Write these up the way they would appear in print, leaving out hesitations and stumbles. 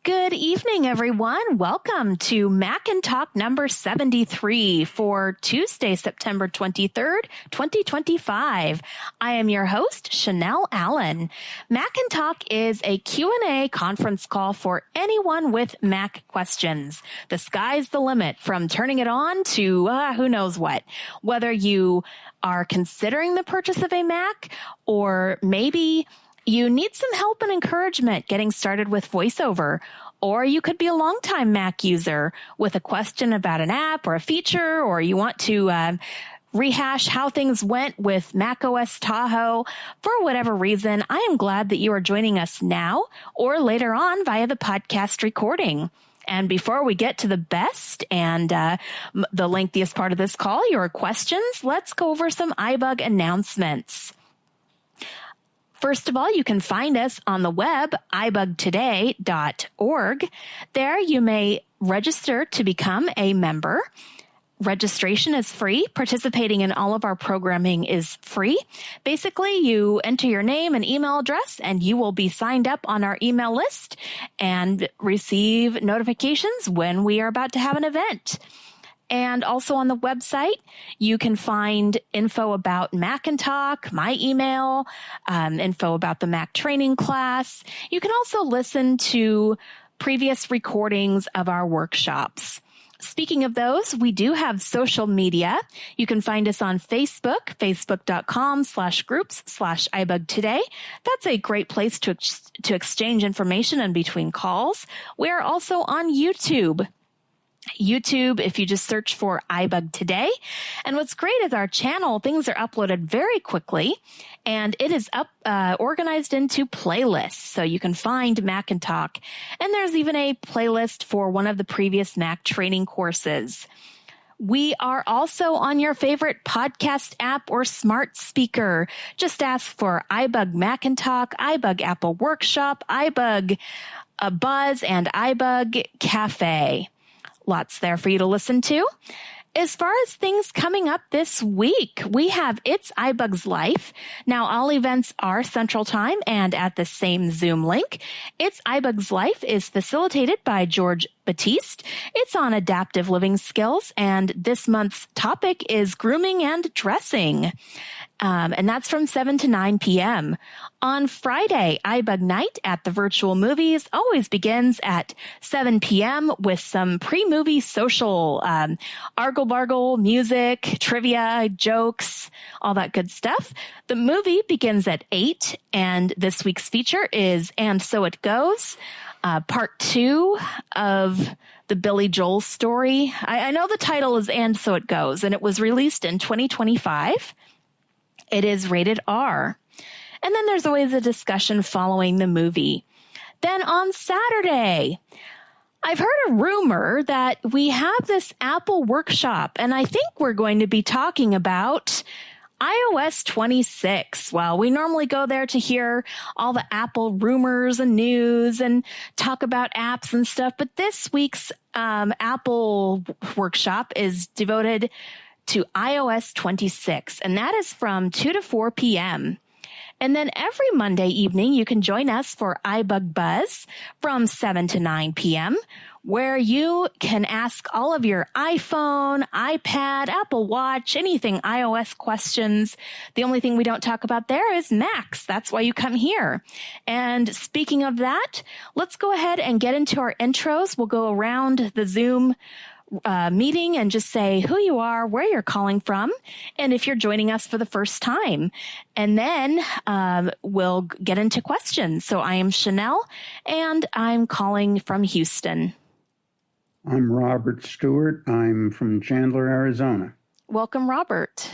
Good evening, everyone. Welcome to Mac and Talk number 73 for Tuesday, September 23rd, 2025. I am your host, Chanelle Allen. Mac and Talk is a Q&A conference call for anyone with Mac questions. The sky's the limit, from turning it on to who knows what. Whether you are considering the purchase of a Mac, or maybe you need some help and encouragement getting started with VoiceOver, or you could be a longtime Mac user with a question about an app or a feature, or you want to rehash how things went with macOS Tahoe. For whatever reason, I am glad that you are joining us now or later on via the podcast recording. And before we get to the best and the lengthiest part of this call, your questions, let's go over some iBug announcements. First of all, you can find us on the web, ibugtoday.org. There you may register to become a member. Registration is free. Participating in all of our programming is free. Basically, you enter your name and email address, and you will be signed up on our email list and receive notifications when we are about to have an event. And also on the website, you can find info about Mac and Talk, my email, info about the Mac training class. You can also listen to previous recordings of our workshops. Speaking of those, we do have social media. You can find us on Facebook, facebook.com/groups/iBugToday. That's a great place to exchange information in between calls. We are also on YouTube. If you just search for iBug Today. And what's great is our channel, things are uploaded very quickly, and it is organized into playlists. So you can find Mac and Talk. And there's even a playlist for one of the previous Mac training courses. We are also on your favorite podcast app or smart speaker. Just ask for iBug Mac and Talk, iBug Apple Workshop, iBug Buzz, and iBug Cafe. Lots there for you to listen to. As far as things coming up this week, we have It's iBug's Life. Now, all events are Central Time and at the same Zoom link. It's iBug's Life is facilitated by George Batiste. It's on adaptive living skills, and this month's topic is grooming and dressing. And that's from 7 to 9 p.m. On Friday, iBug Night at the Virtual Movies always begins at 7 p.m. with some pre-movie social, argle-bargle, music, trivia, jokes, all that good stuff. The movie begins at 8, and this week's feature is And So It Goes, part 2 of the Billy Joel story. I know the title is And So It Goes, and it was released in 2025. It is rated R. And then there's always a discussion following the movie. Then on Saturday, I've heard a rumor that we have this Apple workshop, and I think we're going to be talking about iOS 26. Well, we normally go there to hear all the Apple rumors and news and talk about apps and stuff, but this week's Apple workshop is devoted to iOS 26, and that is from 2 to 4 p.m. And then every Monday evening, you can join us for iBug Buzz from 7 to 9 p.m., where you can ask all of your iPhone, iPad, Apple Watch, anything iOS questions. The only thing we don't talk about there is Macs. That's why you come here. And speaking of that, let's go ahead and get into our intros. We'll go around the Zoom meeting and just say who you are, where you're calling from, and if you're joining us for the first time. And then we'll get into questions. So I am Chanelle, and I'm calling from Houston. I'm Robert Stewart. I'm from Chandler, Arizona. Welcome, Robert.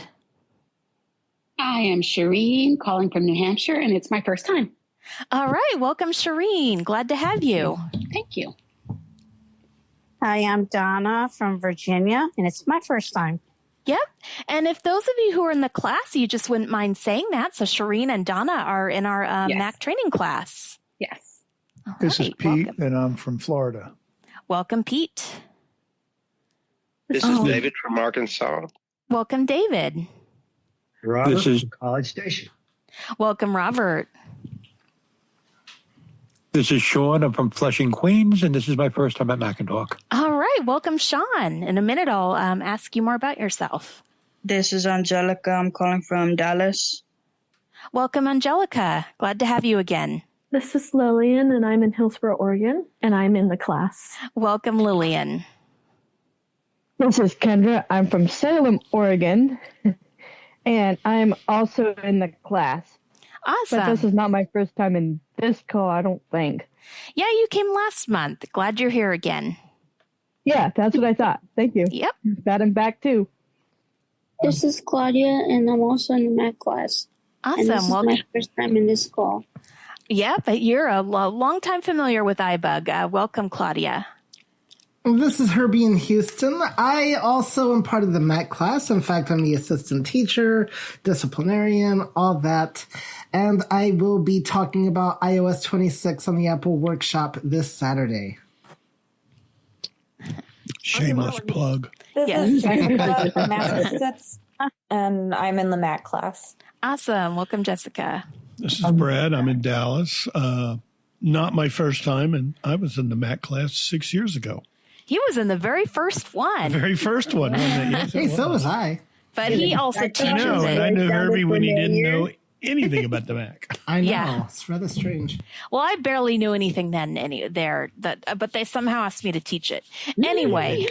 I am Shireen, calling from New Hampshire, and it's my first time. All right. Welcome, Shireen. Glad to have you. Thank you. Hi, I'm Donna from Virginia, and it's my first time. Yep. And if those of you who are in the class, you just wouldn't mind saying that. So Shireen and Donna are in our Yes. Mac training class. Yes. All This is right, Pete, welcome. and I'm from Florida. Welcome, Pete. This is David from Arkansas. Welcome, David. Robert This is- from College Station. Welcome, Robert. This is Sean. I'm from Flushing, Queens, and this is my first time at Mac and Talk. All right. Welcome, Sean. In a minute, I'll ask you more about yourself. This is Angelica. I'm calling from Dallas. Welcome, Angelica. Glad to have you again. This is Lillian, and I'm in Hillsboro, Oregon, and I'm in the class. Welcome, Lillian. This is Kendra. I'm from Salem, Oregon, and I'm also in the class. Awesome. But this is not my first time in this call, I don't think. Yeah, you came last month. Glad you're here again. Yeah, that's what I thought. Thank you. Yep. Glad I'm back, too. This is Claudia, and I'm also in the math class. Awesome. And this is my first time in this call. Yeah, but you're a long time familiar with iBug. Welcome, Claudia. This is Herbie in Houston. I also am part of the Mac class. In fact, I'm the assistant teacher, disciplinarian, all that. And I will be talking about iOS 26 on the Apple Workshop this Saturday. Shameless plug. This is Jessica from Massachusetts, and I'm in the Mac class. Awesome. Welcome, Jessica. This is Brad. I'm in Dallas. Not my first time, and I was in the Mac class 6 years ago. He was in the very first one. The very first one. Wasn't it? Yes, hey, so was I. But he also teaches I know, it. and I knew Herbie when he didn't know anything about the Mac. I know. Yeah. It's rather strange. Well, I barely knew anything then but they somehow asked me to teach it. Anyway.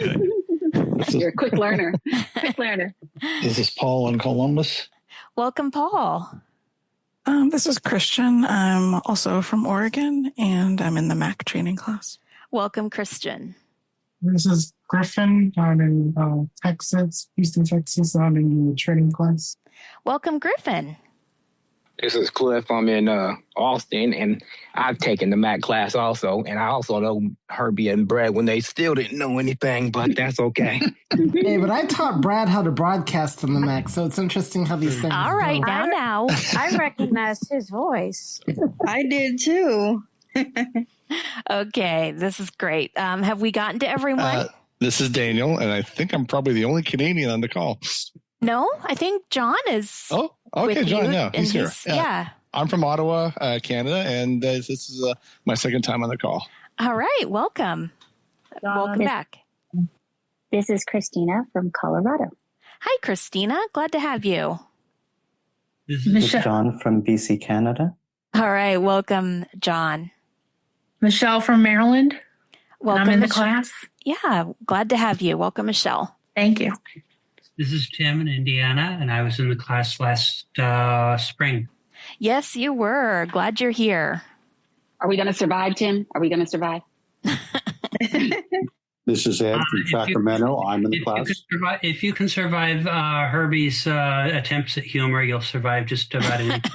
You're a quick learner. Quick learner. This is Paul in Columbus. Welcome, Paul. This is Christian. I'm also from Oregon, and I'm in the Mac training class. Welcome, Christian. This is Griffin. I'm in Texas, Houston, Texas. I'm in the training class. Welcome, Griffin. This is Cliff. I'm in Austin, and I've taken the Mac class also. And I also know Herbie and Brad when they still didn't know anything, but that's okay. Hey, but I taught Brad how to broadcast on the Mac, so it's interesting how these things All right, go. now. I recognized his voice. I did too. Okay, this is great. Have we gotten to everyone? This is Daniel, and I think I'm probably the only Canadian on the call. No, I think John is. Oh, okay, with John, you, yeah, he's here. Yeah. I'm from Ottawa, Canada, and this is my second time on the call. All right, welcome. Welcome back. This is Christina from Colorado. Hi, Christina. Glad to have you. This is John from BC, Canada. All right, welcome, John. Michelle from Maryland. Welcome. I'm in the class. Yeah, glad to have you. Welcome, Michelle. Thank you. This is Tim in Indiana, and I was in the class last spring. Yes, you were. Glad you're here. Are we going to survive, Tim? Are we going to survive? This is Ed from Sacramento. I'm in the class. If you can survive Herbie's attempts at humor, you'll survive just about anything.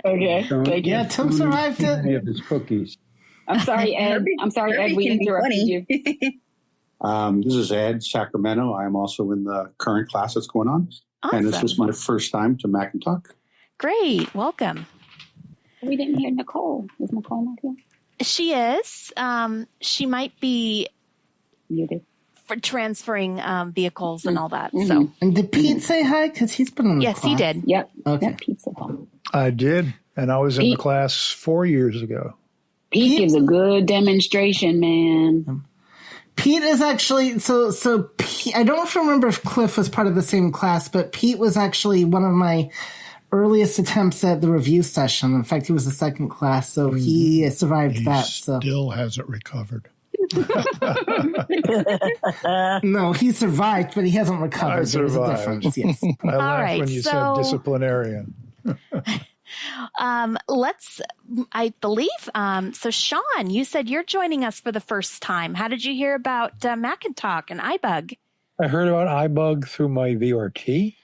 Okay. Yeah, Tim survived it. Any of his cookies. I'm sorry, Ed. Ed. We interrupted you. This is Ed, Sacramento. I am also in the current class that's going on. Awesome. And this was my first time to Mac and Talk. Great. Welcome. We didn't hear Nicole. Is Nicole not here? She is. She might be muted for transferring vehicles and all that. So. And did Pete say hi? Because he's been in the Yes, class. he did. Yep. Okay. Yep, Pete said hi. I did, and I was in the class 4 years ago. Pete gives a good demonstration, man. Pete is actually so Pete, I don't remember if Cliff was part of the same class, but Pete was actually one of my earliest attempts at the review session. In fact, he was the second class, so he survived that. So Still hasn't recovered. No, he survived, but he hasn't recovered. I There's a survived. difference. Yes. I laughed right, when you so- said disciplinarian. I believe, so Sean, you said you're joining us for the first time. How did you hear about Mac and Talk and iBug? I heard about iBug through my VRT.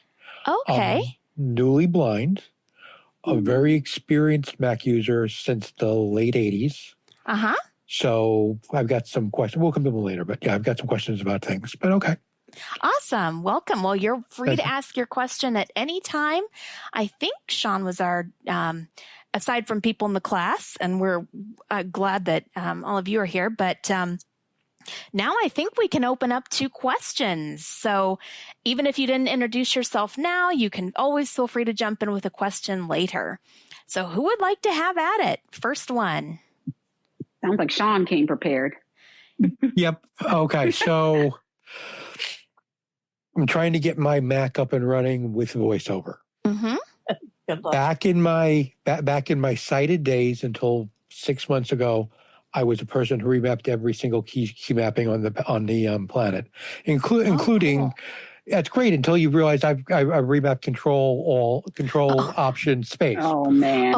Okay. Newly blind, a very experienced Mac user since the late 80s. Uh-huh. So I've got some questions. We'll come to them later, but yeah, I've got some questions about things. But okay. Awesome. Welcome. Well, you're free to ask your question at any time. I think Sean was our, aside from people in the class, and we're glad that all of you are here, but now I think we can open up to questions. So even if you didn't introduce yourself now, you can always feel free to jump in with a question later. So who would like to have at it? First one. Sounds like Sean came prepared. Yep. Okay. So I'm trying to get my Mac up and running with VoiceOver. Mm-hmm. Good luck. Back in my sighted days until 6 months ago, I was a person who remapped every single key mapping on the planet, including. That's great until you realize I've remapped control option space. Oh man.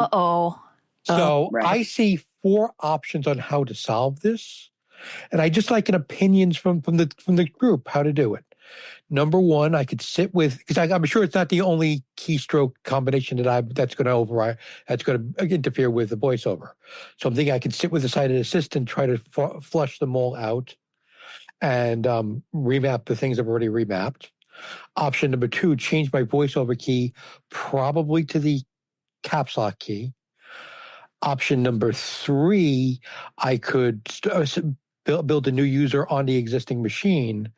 So right. I see 4 options on how to solve this, and I just like an opinions from the group how to do it. Number 1, I could sit with, because I'm sure it's not the only keystroke combination that's going to interfere with the voiceover. So I'm thinking I could sit with the sighted assistant, try to flush them all out, and remap the things I've already remapped. Option number 2, change my voiceover key probably to the caps lock key. Option number 3, I could build a new user on the existing machine,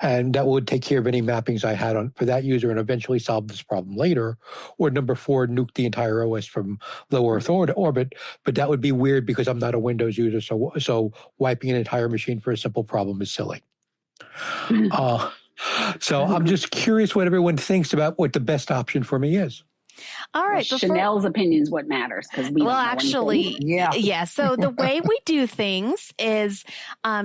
and that would take care of any mappings I had for that user and eventually solve this problem later. Or number 4, nuke the entire OS from low Earth orbit, but that would be weird because I'm not a Windows user, so wiping an entire machine for a simple problem is silly. So I'm just curious what everyone thinks about what the best option for me is. All right. Chanelle's opinion is what matters because we don't know actually, anything. yeah. So the way we do things is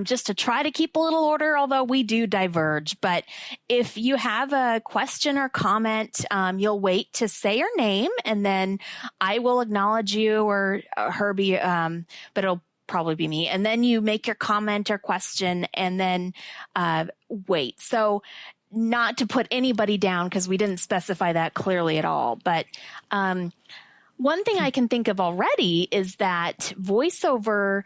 just to try to keep a little order, although we do diverge. But if you have a question or comment, you'll wait to say your name, and then I will acknowledge you or Herbie, but it'll probably be me. And then you make your comment or question and then wait. So not to put anybody down because we didn't specify that clearly at all. But one thing I can think of already is that VoiceOver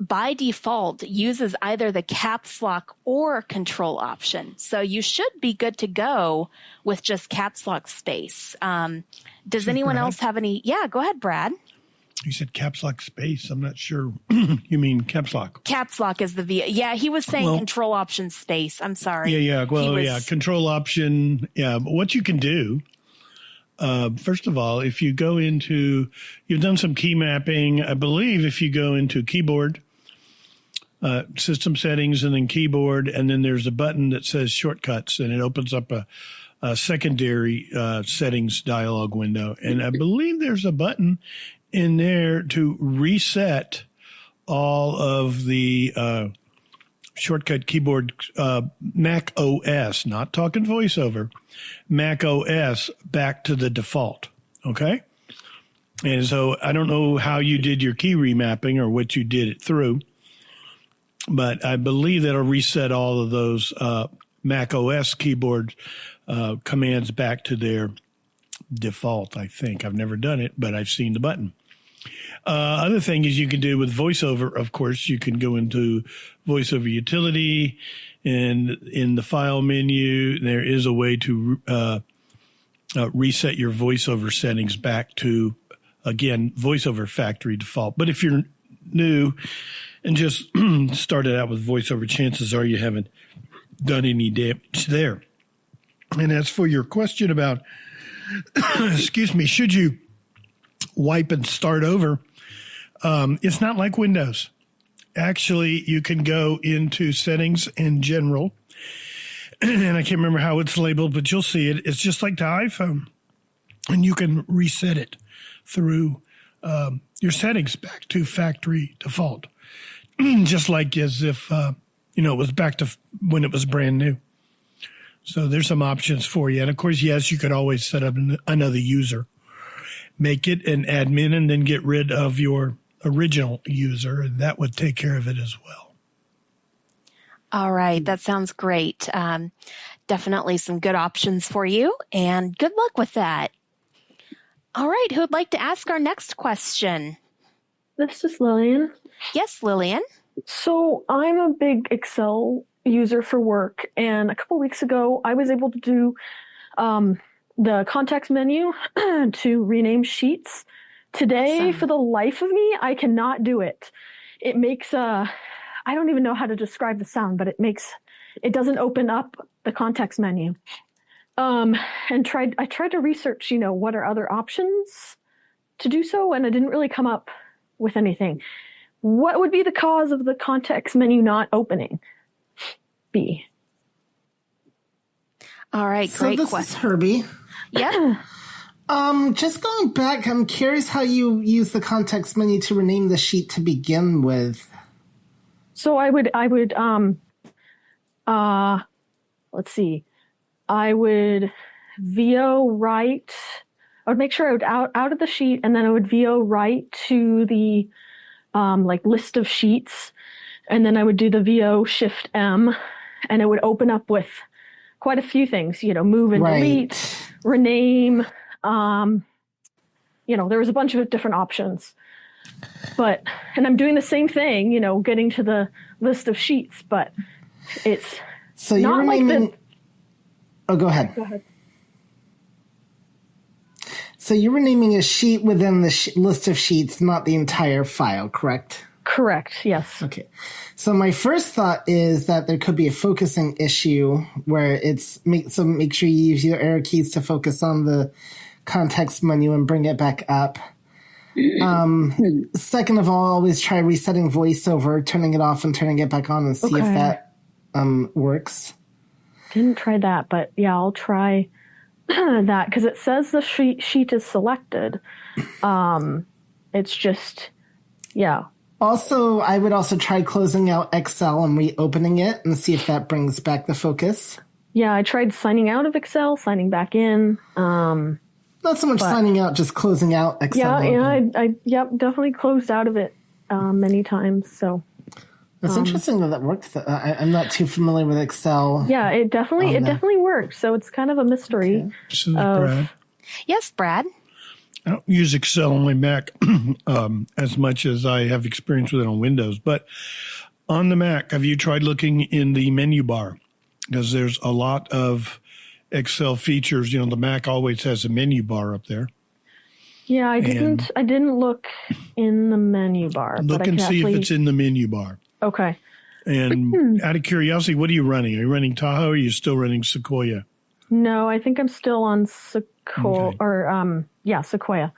by default uses either the caps lock or control option. So you should be good to go with just caps lock space. Does anyone else have any? Yeah, go ahead, Brad. You said caps lock space. I'm not sure. You mean caps lock? Caps lock is the V. Yeah, he was saying control option space. I'm sorry. Yeah. Well, control option. Yeah. But what you can do, first of all, if you go into, you've done some key mapping. I believe if you go into keyboard, system settings, and then keyboard, and then there's a button that says shortcuts, and it opens up a secondary settings dialog window. And I believe there's a button in there to reset all of the shortcut keyboard Mac OS, not talking VoiceOver, Mac OS back to the default. Okay. And so I don't know how you did your key remapping or what you did it through, but I believe that'll reset all of those Mac OS keyboard commands back to their default. I think I've never done it, but I've seen the button. Other thing is you can do with VoiceOver, of course, you can go into VoiceOver utility, and in the file menu, there is a way to reset your VoiceOver settings back to, again, VoiceOver factory default. But if you're new and just started out with VoiceOver, chances are you haven't done any damage there. And as for your question about, excuse me, should you wipe and start over? It's not like Windows. Actually, you can go into settings in general, and I can't remember how it's labeled, but you'll see it. It's just like the iPhone, and you can reset it through your settings back to factory default, just like as if it was back to when it was brand new. So there's some options for you, and of course, yes, you could always set up another user. Make it an admin and then get rid of your original user, and that would take care of it as well. All right. That sounds great. Definitely some good options for you, and good luck with that. All right. Who would like to ask our next question? This is Lillian. Yes, Lillian. So I'm a big Excel user for work, and a couple weeks ago, I was able to do the context menu to rename sheets. Today, for the life of me, I cannot do it. It makes I don't even know how to describe the sound, but it doesn't open up the context menu. And I tried to research, what are other options to do so, and I didn't really come up with anything. what would be the cause of the context menu not opening? B. All right, So great this question. is Herbie. Yeah. Just going back, I'm curious how you use the context menu to rename the sheet to begin with. So I would let's see. I would VO right. I would make sure I would out of the sheet, and then I would VO right to the like list of sheets, and then I would do the VO Shift M, and it would open up with quite a few things. Move and delete, rename. There was a bunch of different options. And I'm doing the same thing, getting to the list of sheets, but it's so you're not renaming. like Oh, go ahead. Go ahead. So you're renaming a sheet within the list of sheets, not the entire file, correct? Correct, yes. Okay. So my first thought is that there could be a focusing issue where make sure you use your arrow keys to focus on the context menu and bring it back up. Second of all, always try resetting VoiceOver, turning it off and turning it back on and see if that works. Didn't try that, but yeah, I'll try that because it says the sheet is selected. It's just, yeah. Also, I would also try closing out Excel and reopening it and see if that brings back the focus. Yeah, I tried signing out of Excel, signing back in. Not so much signing out, just closing out Excel. Yeah, I definitely closed out of it many times. So it's interesting that worked. I'm not too familiar with Excel. Yeah, it definitely works. So it's kind of a mystery. Okay. This is Brad. Yes, Brad. I don't use Excel on my Mac as much as I have experience with it on Windows. But on the Mac, have you tried looking in the menu bar? Because there's a lot of Excel features. The Mac always has a menu bar up there. Yeah, I didn't look in the menu bar. Look and see if it's in the menu bar. Okay. And out of curiosity, what are you running? Are you running Tahoe or are you still running Sequoia? No, I think I'm still on Sequoia. Sequoia.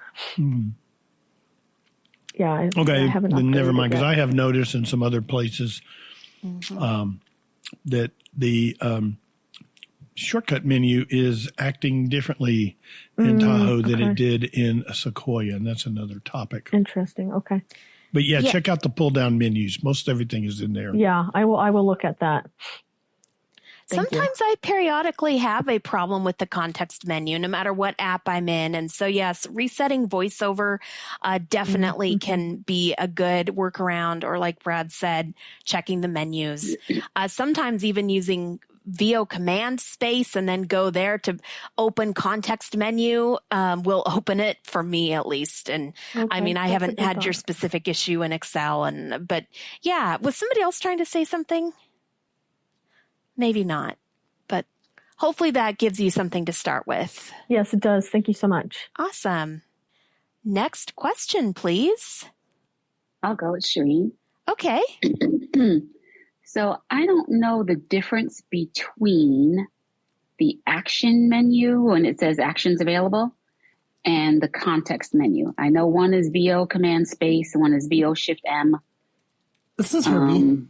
Yeah. I haven't then never upgraded mind, because yet. I have noticed in some other places that the shortcut menu is acting differently in Tahoe than it did in Sequoia, and that's another topic. Interesting. Okay. But yeah, check out the pull-down menus. Most everything is in there. Yeah, I will look at that. Sometimes I periodically have a problem with the context menu, no matter what app I'm in. And so, yes, resetting VoiceOver definitely can be a good workaround, or like Brad said, checking the menus. Sometimes even using VO command space and then go there to open context menu will open it for me, at least. And I mean, I haven't had your specific issue in Excel, but yeah, was somebody else trying to say something? Maybe not, but hopefully that gives you something to start with. Yes, it does. Thank you so much. Awesome. Next question, please. I'll go with Shireen. Okay. So I don't know the difference between the action menu when it says actions available and the context menu. I know one is VO command space and one is VO Shift M. This is Herbie.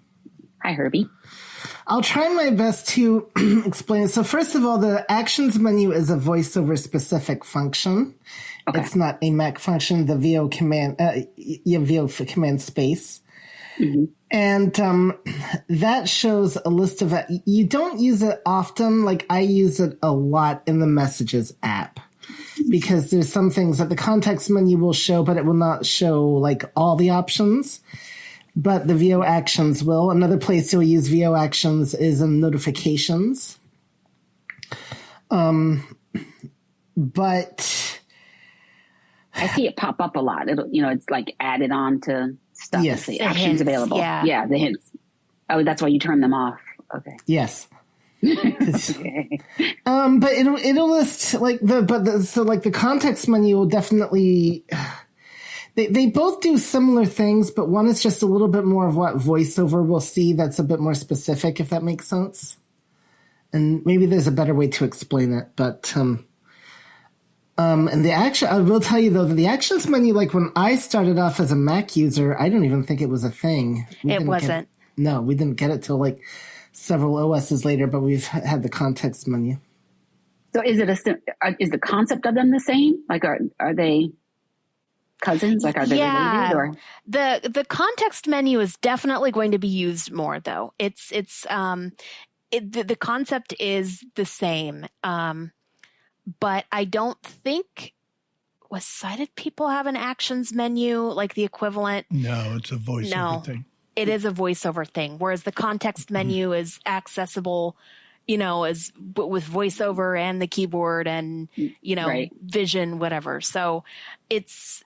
Hi, Herbie. I'll try my best to explain. So first of all, the actions menu is a VoiceOver specific function. Okay. It's not a Mac function, the VO command, VO command space. Mm-hmm. And that shows a list of, you don't use it often. Like I use it a lot in the Messages app because there's some things that the context menu will show, but it will not show like all the options. But the VO actions will. Another place you'll use VO actions is in notifications. But I see it pop up a lot. It'll, it's like added on to stuff. Yes. The actions available. Yeah, the hints. Oh, that's why you turn them off. Okay. Yes. Okay. But it'll list like the context menu will definitely. They both do similar things, but one is just a little bit more of what VoiceOver will see that's a bit more specific, if that makes sense. And maybe there's a better way to explain it, but And the action, I will tell you though, that the actions menu, like when I started off as a Mac user, I don't even think it was a thing. It wasn't. No, we didn't get it till like several OSs later, but we've had the context menu. So is the concept of them the same? Like, are they cousins? Like, are they related? Or? The context menu is definitely going to be used more, though. The concept is the same, but I don't think sighted people have an actions menu like the equivalent. No, it's a voiceover thing. It is a voiceover thing, whereas the context menu is accessible, as with voiceover and the keyboard and right. vision, whatever. So it's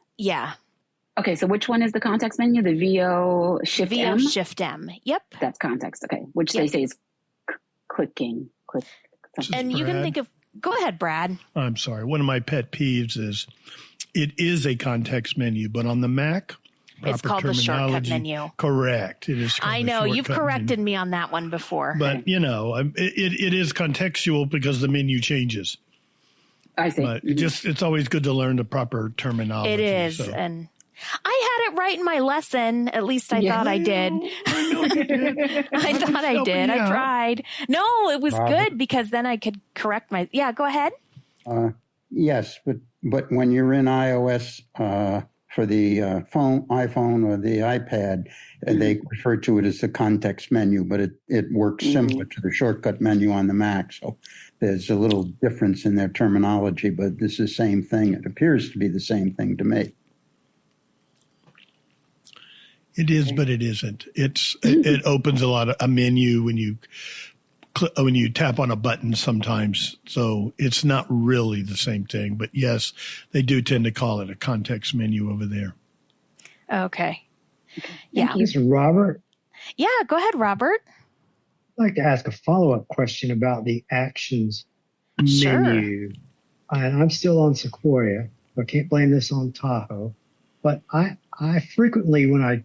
Okay, so which one is the context menu? The VO Shift M? VO Shift M. Yep. That's context. Okay, which they say is clicking. And you can think of. Go ahead, Brad. I'm sorry. One of my pet peeves is it is a context menu, but on the Mac, it's called the shortcut menu. Correct. It is. I know you've corrected me on that one before. But it is contextual because the menu changes. I see. But it's always good to learn the proper terminology. It is, so. and I had it right in my lesson. At least I thought I did. I know you did. I thought I did. I tried. No, it was good because then I could correct my. Yeah, go ahead. Yes, but when you're in iOS for the iPhone or the iPad, they refer to it as the context menu, but it works similar to the shortcut menu on the Mac. So there's a little difference in their terminology, but it's the same thing. It appears to be the same thing to me. It is, but it isn't. It opens a menu when you tap on a button sometimes. So it's not really the same thing. But yes, they do tend to call it a context menu over there. Okay. Yeah. This is Robert. Yeah, go ahead, Robert. I'd like to ask a follow-up question about the actions menu. And I'm still on Sequoia, so I can't blame this on Tahoe. But I frequently, when I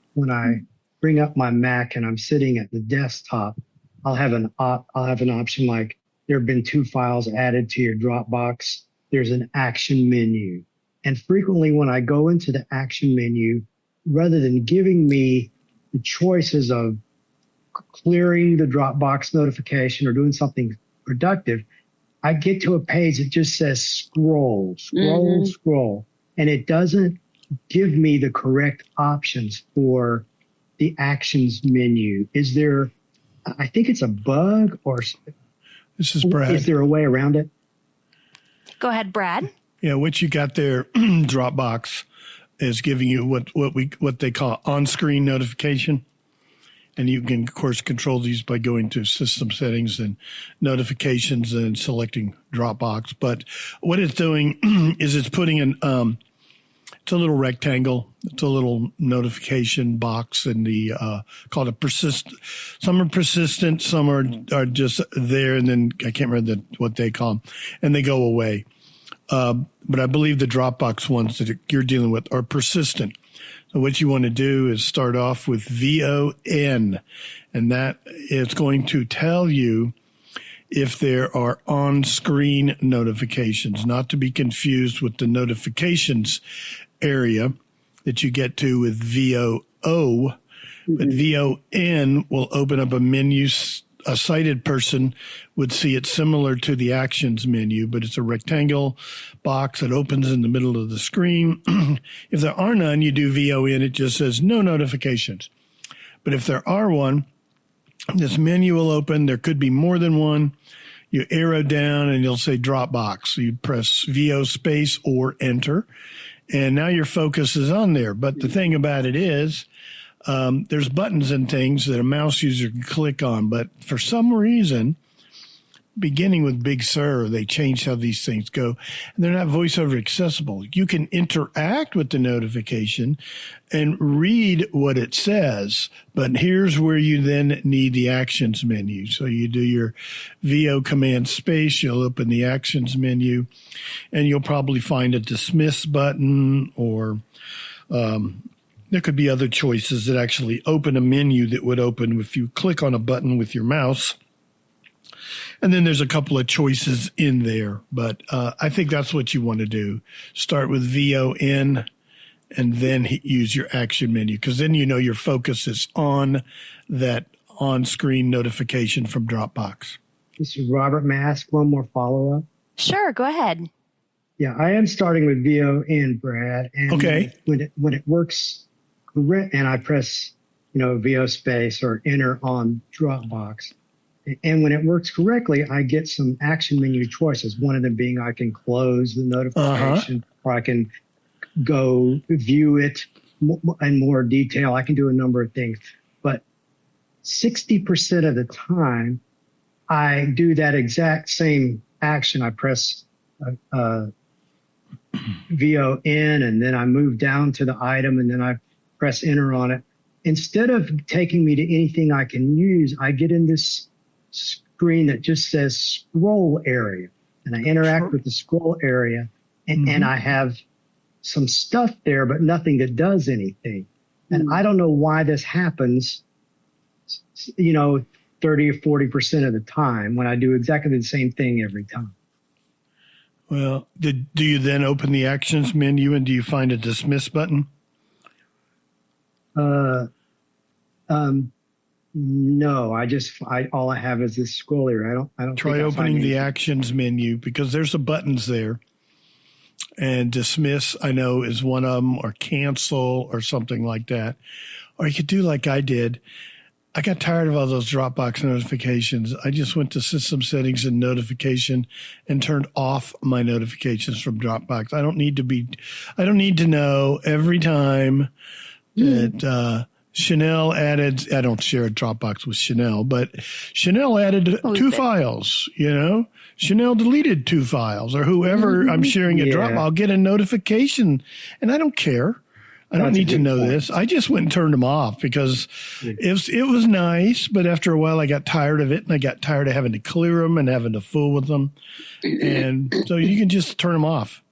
bring up my Mac and I'm sitting at the desktop, I'll have an option like there have been 2 files added to your Dropbox. There's an action menu. And frequently when I go into the action menu, rather than giving me the choices of clearing the Dropbox notification or doing something productive, I get to a page that just says scroll. And it doesn't give me the correct options for the actions menu. Is there, I think it's a bug, or this is Brad. Is there a way around it? Go ahead, Brad. Yeah, what you got there, Dropbox, is giving you what they call on-screen notification. And you can, of course, control these by going to system settings and notifications and selecting Dropbox. But what it's doing is it's putting it's a little rectangle. It's a little notification box in the called a persistent. Some are persistent, some are just there, and then I can't remember what they call them, and they go away. But I believe the Dropbox ones that you're dealing with are persistent. So what you want to do is start off with VON, and that is going to tell you if there are on-screen notifications, not to be confused with the notifications area that you get to with VOO. But VON will open up a menu. A sighted person would see it similar to the actions menu, but it's a rectangle box that opens in the middle of the screen. If there are none, you do VON. It just says no notifications. But if there are one, this menu will open. There could be more than one. You arrow down and you'll say Dropbox. So you press VO space or enter. And now your focus is on there. But the thing about it is, there's buttons and things that a mouse user can click on, but for some reason, beginning with Big Sur, they changed how these things go, and they're not voiceover accessible. You can interact with the notification and read what it says, but here's where you then need the actions menu. So you do your VO command space, you'll open the actions menu, and you'll probably find a dismiss button or there could be other choices that actually open a menu that would open if you click on a button with your mouse. And then there's a couple of choices in there, but I think that's what you want to do. Start with VON and then use your action menu, because then you know your focus is on that on-screen notification from Dropbox. This is Robert. May I ask one more follow-up? Sure, go ahead. Yeah, I am starting with VON, Brad. And okay. When it works correct, and I press, VO space or enter on Dropbox, and when it works correctly, I get some action menu choices. One of them being I can close the notification, or I can go view it in more detail. I can do a number of things, but 60% of the time, I do that exact same action. I press VON, and then I move down to the item, and then I press enter on it. Instead of taking me to anything I can use, I get in this screen that just says scroll area, and I interact with the scroll area, and I have some stuff there, but nothing that does anything. And I don't know why this happens, 30 or 40% of the time when I do exactly the same thing every time. Well, do you then open the actions menu and do you find a dismiss button? No, all I have is this scroll area. I don't try opening the actions menu, because there's some buttons there. And dismiss, I know, is one of them, or cancel or something like that. Or you could do like I did. I got tired of all those Dropbox notifications. I just went to system settings and notification and turned off my notifications from Dropbox. I don't need to know every time that Chanelle added, I don't share a Dropbox with Chanelle, but Chanelle added 2 files, Chanelle deleted 2 files, or whoever I'm sharing a Dropbox, I'll get a notification, and I don't care. I don't need to know this. I just went and turned them off because it was nice, but after a while I got tired of it, and I got tired of having to clear them and having to fool with them. And so you can just turn them off.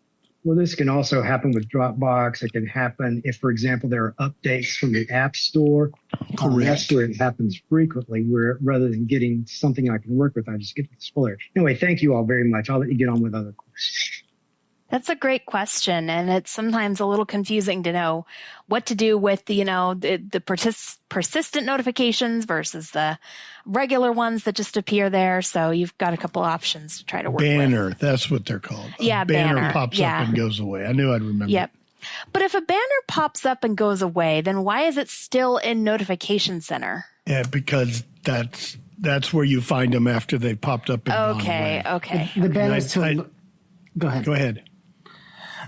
Well, this can also happen with Dropbox. It can happen if, for example, there are updates from the App Store. Correct. That's where it happens frequently, where rather than getting something I can work with, I just get the spoiler. Anyway, thank you all very much. I'll let you get on with other questions. That's a great question, and it's sometimes a little confusing to know what to do with the persistent notifications versus the regular ones that just appear there. So you've got a couple options to try to work Banner, with. That's what they're called. Yeah, banner pops up and goes away. I knew I'd remember. Yep. But if a banner pops up and goes away, then why is it still in Notification Center? Yeah, because that's where you find them after they popped up and gone away. Okay. The banner's to go ahead. Go ahead.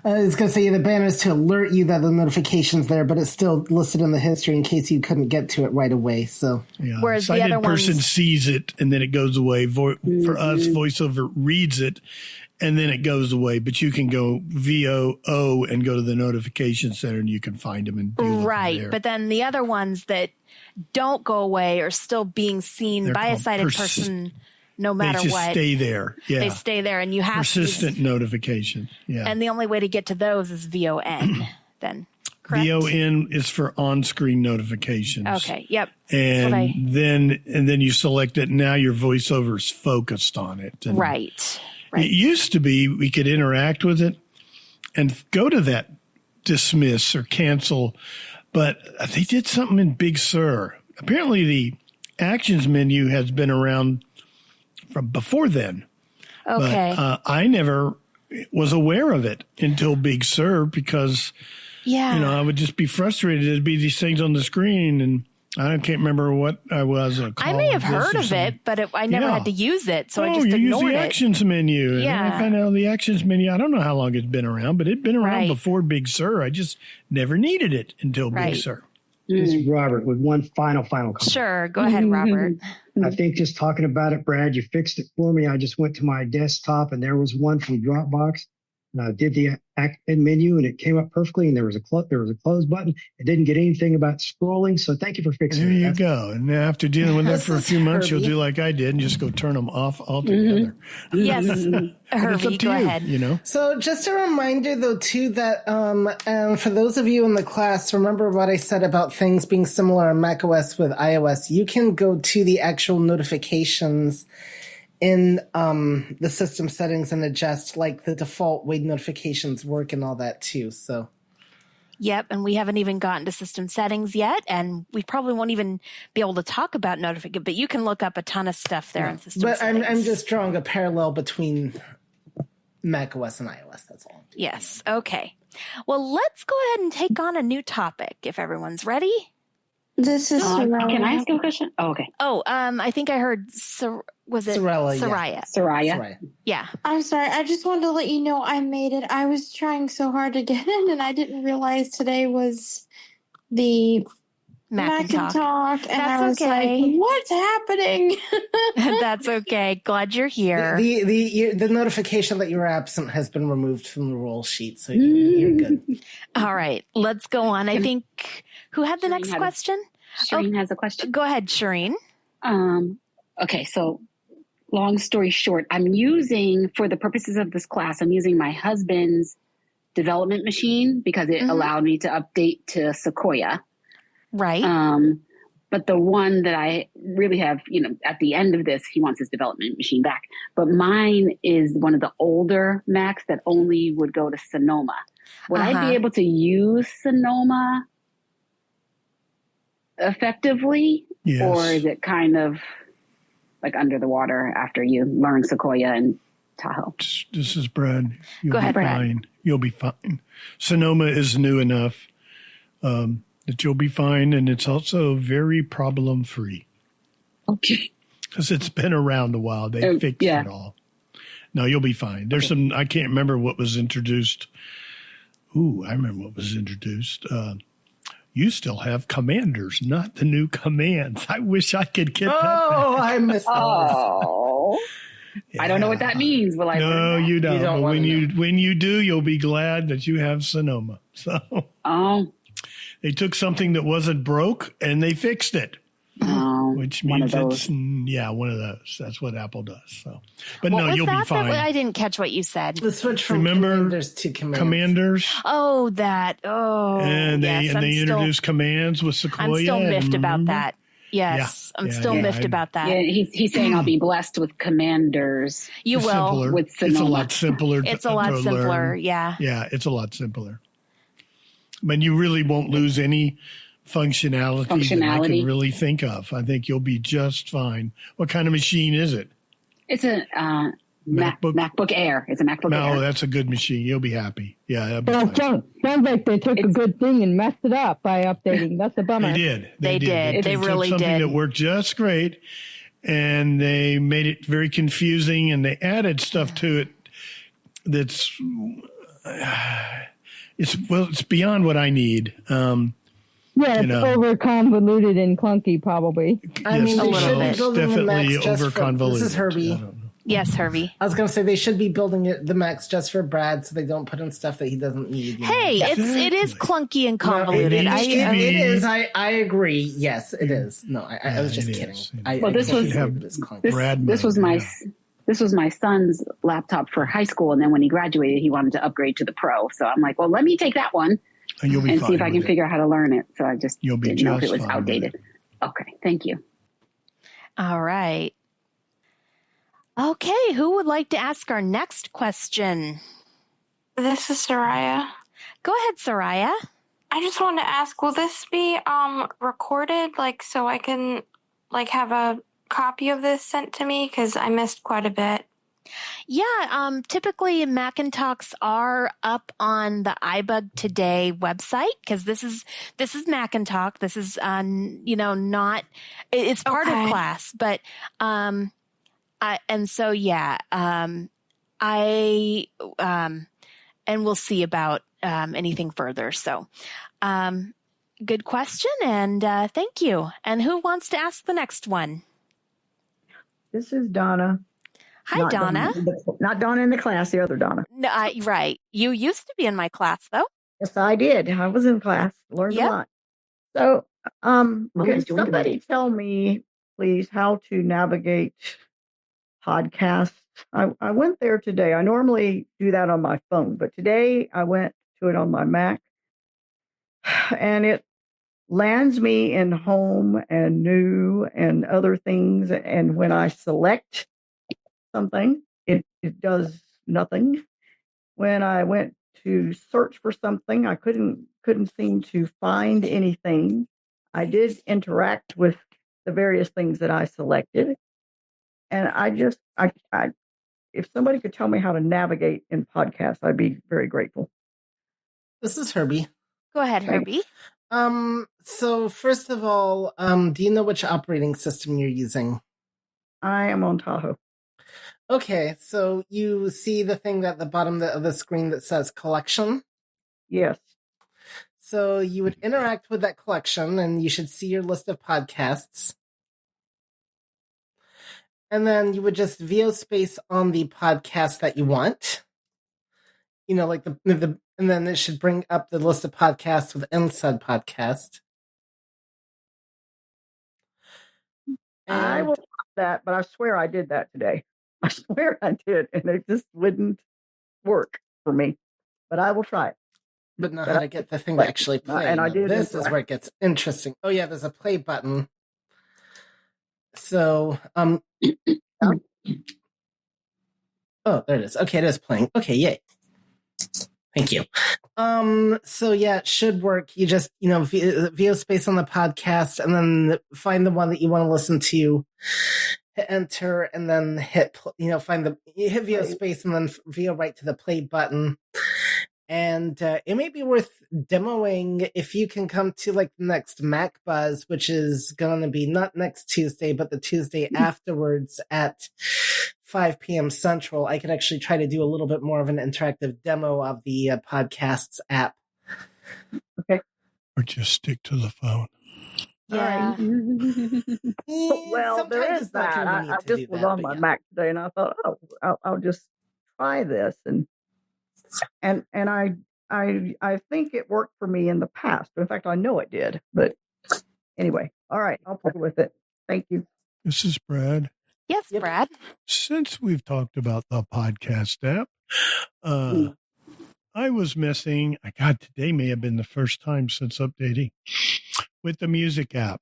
I was going to say the banner is to alert you that the notification's there, but it's still listed in the history in case you couldn't get to it right away. So, whereas the other person sees it and then it goes away. For us, VoiceOver reads it and then it goes away. But you can go VOO and go to the notification center and you can find them and deal with them there. But then the other ones that don't go away are still being seen by a sighted person. No matter what, they just stay there. Yeah, they stay there, and you have persistent notifications. Yeah, and the only way to get to those is VON. Then correct? VON is for on-screen notifications. Okay. Yep. And then you select it. Now your VoiceOver is focused on it. And right. It used to be we could interact with it and go to that dismiss or cancel, but they did something in Big Sur. Apparently, the actions menu has been around from before then. Okay. But I never was aware of it until Big Sur because, I would just be frustrated. There'd be these things on the screen and I can't remember what I was. I may have heard of it, but I never had to use it, so I just ignored it. You use the actions menu. And then I found out the actions menu, I don't know how long it's been around, but it'd been around before Big Sur. I just never needed it until Big Sur. This is Robert with one final comment. Sure. Go ahead, Robert. I think just talking about it, Brad, you fixed it for me. I just went to my desktop and there was one from Dropbox. And I did the menu and it came up perfectly. And there was a close button. It didn't get anything about scrolling. So thank you for fixing it. There you go. And after dealing with that for a few months, you'll do like I did and just go turn them off altogether. Yes. Herbie, go ahead. So just a reminder, though, too, that for those of you in the class, remember what I said about things being similar on macOS with iOS. You can go to the actual notifications in the system settings and adjust like the default way notifications work and all that too. So. Yep, and we haven't even gotten to system settings yet, and we probably won't even be able to talk about notification. But you can look up a ton of stuff there in system settings. But I'm just drawing a parallel between macOS and iOS. That's all. Yes. Okay. Well, let's go ahead and take on a new topic if everyone's ready. This is Soraya. Can I ask you a question? Oh, okay. Oh, I think I heard. Was it Soraya? Soraya. Yeah. I'm sorry. I just wanted to let you know I made it. I was trying so hard to get in, and I didn't realize today was the Macintalk. And That's I was okay. like, what's happening? That's okay. Glad you're here. The notification that you were absent has been removed from the roll sheet, so you're good. All right. Let's go on. I think who had the next question? Shireen has a question. Go ahead, Shireen. Okay, so long story short, I'm using, for the purposes of this class, I'm using my husband's development machine because it allowed me to update to Sequoia. Right. But the one that I really have, at the end of this, he wants his development machine back. But mine is one of the older Macs that only would go to Sonoma. Would I be able to use Sonoma effectively? Yes. Or is it kind of like under the water after you learn Sequoia and Tahoe? This is Brad. Go ahead, Brad. Fine. You'll be fine. Sonoma is new enough that you'll be fine, and it's also very problem-free. Okay. Because it's been around a while. They fixed it all. No, you'll be fine. There's some, I can't remember what was introduced. Ooh, I remember what was introduced. You still have commanders, not the new commands. I wish I could get that back. I missed those. Oh. I don't know what that means. Will I? No, you don't. don't But wanna when you do, you'll be glad that you have Sonoma. So they took something that wasn't broke and they fixed it. Which means it's one of those. That's what Apple does. So, but What no, was you'll be that? fine. I didn't catch what you said. The switch from Remember commanders to commands. Commanders? Oh, that. Oh, And they yes, introduced commands with Sequoia. I'm still miffed about remember? that. Yes, I'm still miffed about that. Yeah, he's saying I'll be blessed with commanders. You It's will. simpler. With It's a Sonoma. lot simpler. It's a lot simpler. Learn. Yeah. Yeah, it's a lot simpler. But you really won't lose any functionality that I can really think of. I think you'll be just fine. What kind of machine is it? It's a MacBook Air. It's a MacBook Air. No, that's a good machine. You'll be happy. Yeah. that'll be fine. Sounds like they took a good thing and messed it up by updating. That's a bummer. They did. They did. They really took something did. that worked just great, and they made it very confusing, and they added stuff to it that's it's beyond what I need. It's over convoluted and clunky, probably. I mean, a they little should bit. be building the Macs Definitely just over for. convoluted. This is Herbie. Yes, Herbie. I was going to say they should be building the Macs just for Brad, so they don't put in stuff that he doesn't need. Hey, it is clunky and convoluted. It is. I agree. Yes, it is. No, I was just kidding. This was my son's laptop for high school, and then when he graduated, he wanted to upgrade to the Pro. So I'm like, well, let me take that one and see if I can figure out how to learn it. So I just didn't know if it was fine outdated. Okay, thank you. All right. Okay, who would like to ask our next question? This is Soraya. Go ahead, Soraya. I just wanted to ask, will this be recorded, so I can have a copy of this sent to me? Because I missed quite a bit. Yeah, typically Macintalks are up on the iBug Today website because this is Macintalk. This is not it's part of class, but and we'll see about anything further. So, good question, and thank you. And who wants to ask the next one? This is Donna. Hi, Donna. Not Donna in the class, the other Donna. No, right. You used to be in my class, though. Yes, I did. I was in class. Learned a lot. So, can somebody tell me, please, how to navigate podcasts? I went there today. I normally do that on my phone, but today I went to it on my Mac, and it lands me in home and new and other things. And when I select something, it does nothing. When I went to search for something, I couldn't seem to find anything. I did interact with the various things that I selected, and I if somebody could tell me how to navigate in podcasts, I'd be very grateful. This is Herbie. Go ahead, Herbie. So first of all, do you know which operating system you're using? I am on Tahoe. Okay, so you see the thing at the bottom of the screen that says collection? Yes. So you would interact with that collection, and you should see your list of podcasts. And then you would just VO space on the podcast that you want. You know, like and then it should bring up the list of podcasts within said podcast. I will try that, but I swear I did that today. I swear I did, and it just wouldn't work for me. But I will try it. But know how to get the thing to actually play. And I did. This is where it gets interesting. Oh yeah, there's a play button. So, oh, there it is. Okay, it is playing. Okay, yay. Thank you. So yeah, it should work. You just, VO space on the podcast and then find the one that you want to listen to, hit enter, and then hit VO space and then VO right to the play button. And it may be worth demoing if you can come to like the next Mac Buzz, which is going to be not next Tuesday, but the Tuesday afterwards at 5 p.m. Central. I could actually try to do a little bit more of an interactive demo of the podcasts app. Okay. Or just stick to the phone. Yeah. Well, there is that. I just was on my Mac today, and I thought, I'll just try this, and I think it worked for me in the past. In fact, I know it did. But anyway, all right, I'll play with it. Thank you. This is Brad. Yes, Brad. Since we've talked about the podcast app, I was messing. Today may have been the first time since updating with the music app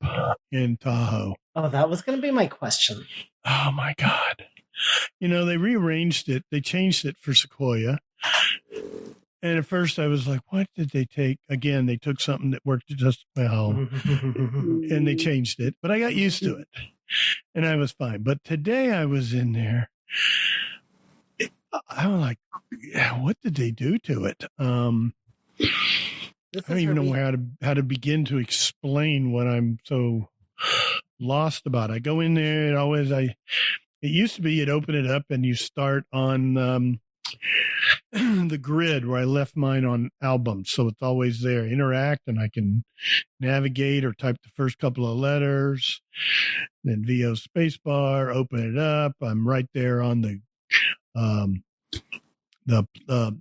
in Tahoe. Oh, that was going to be my question. Oh my God. They rearranged it. They changed it for Sequoia. And at first I was like, what did they take? Again, they took something that worked just well and they changed it, but I got used to it and I was fine. But today I was in there. I was like, what did they do to it? I don't even know how to begin to explain what I'm so lost about. I go in there and it used to be you'd open it up and you start on the grid where I left mine on albums. So it's always there. Interact, and I can navigate or type the first couple of letters, then VO spacebar, open it up. I'm right there on the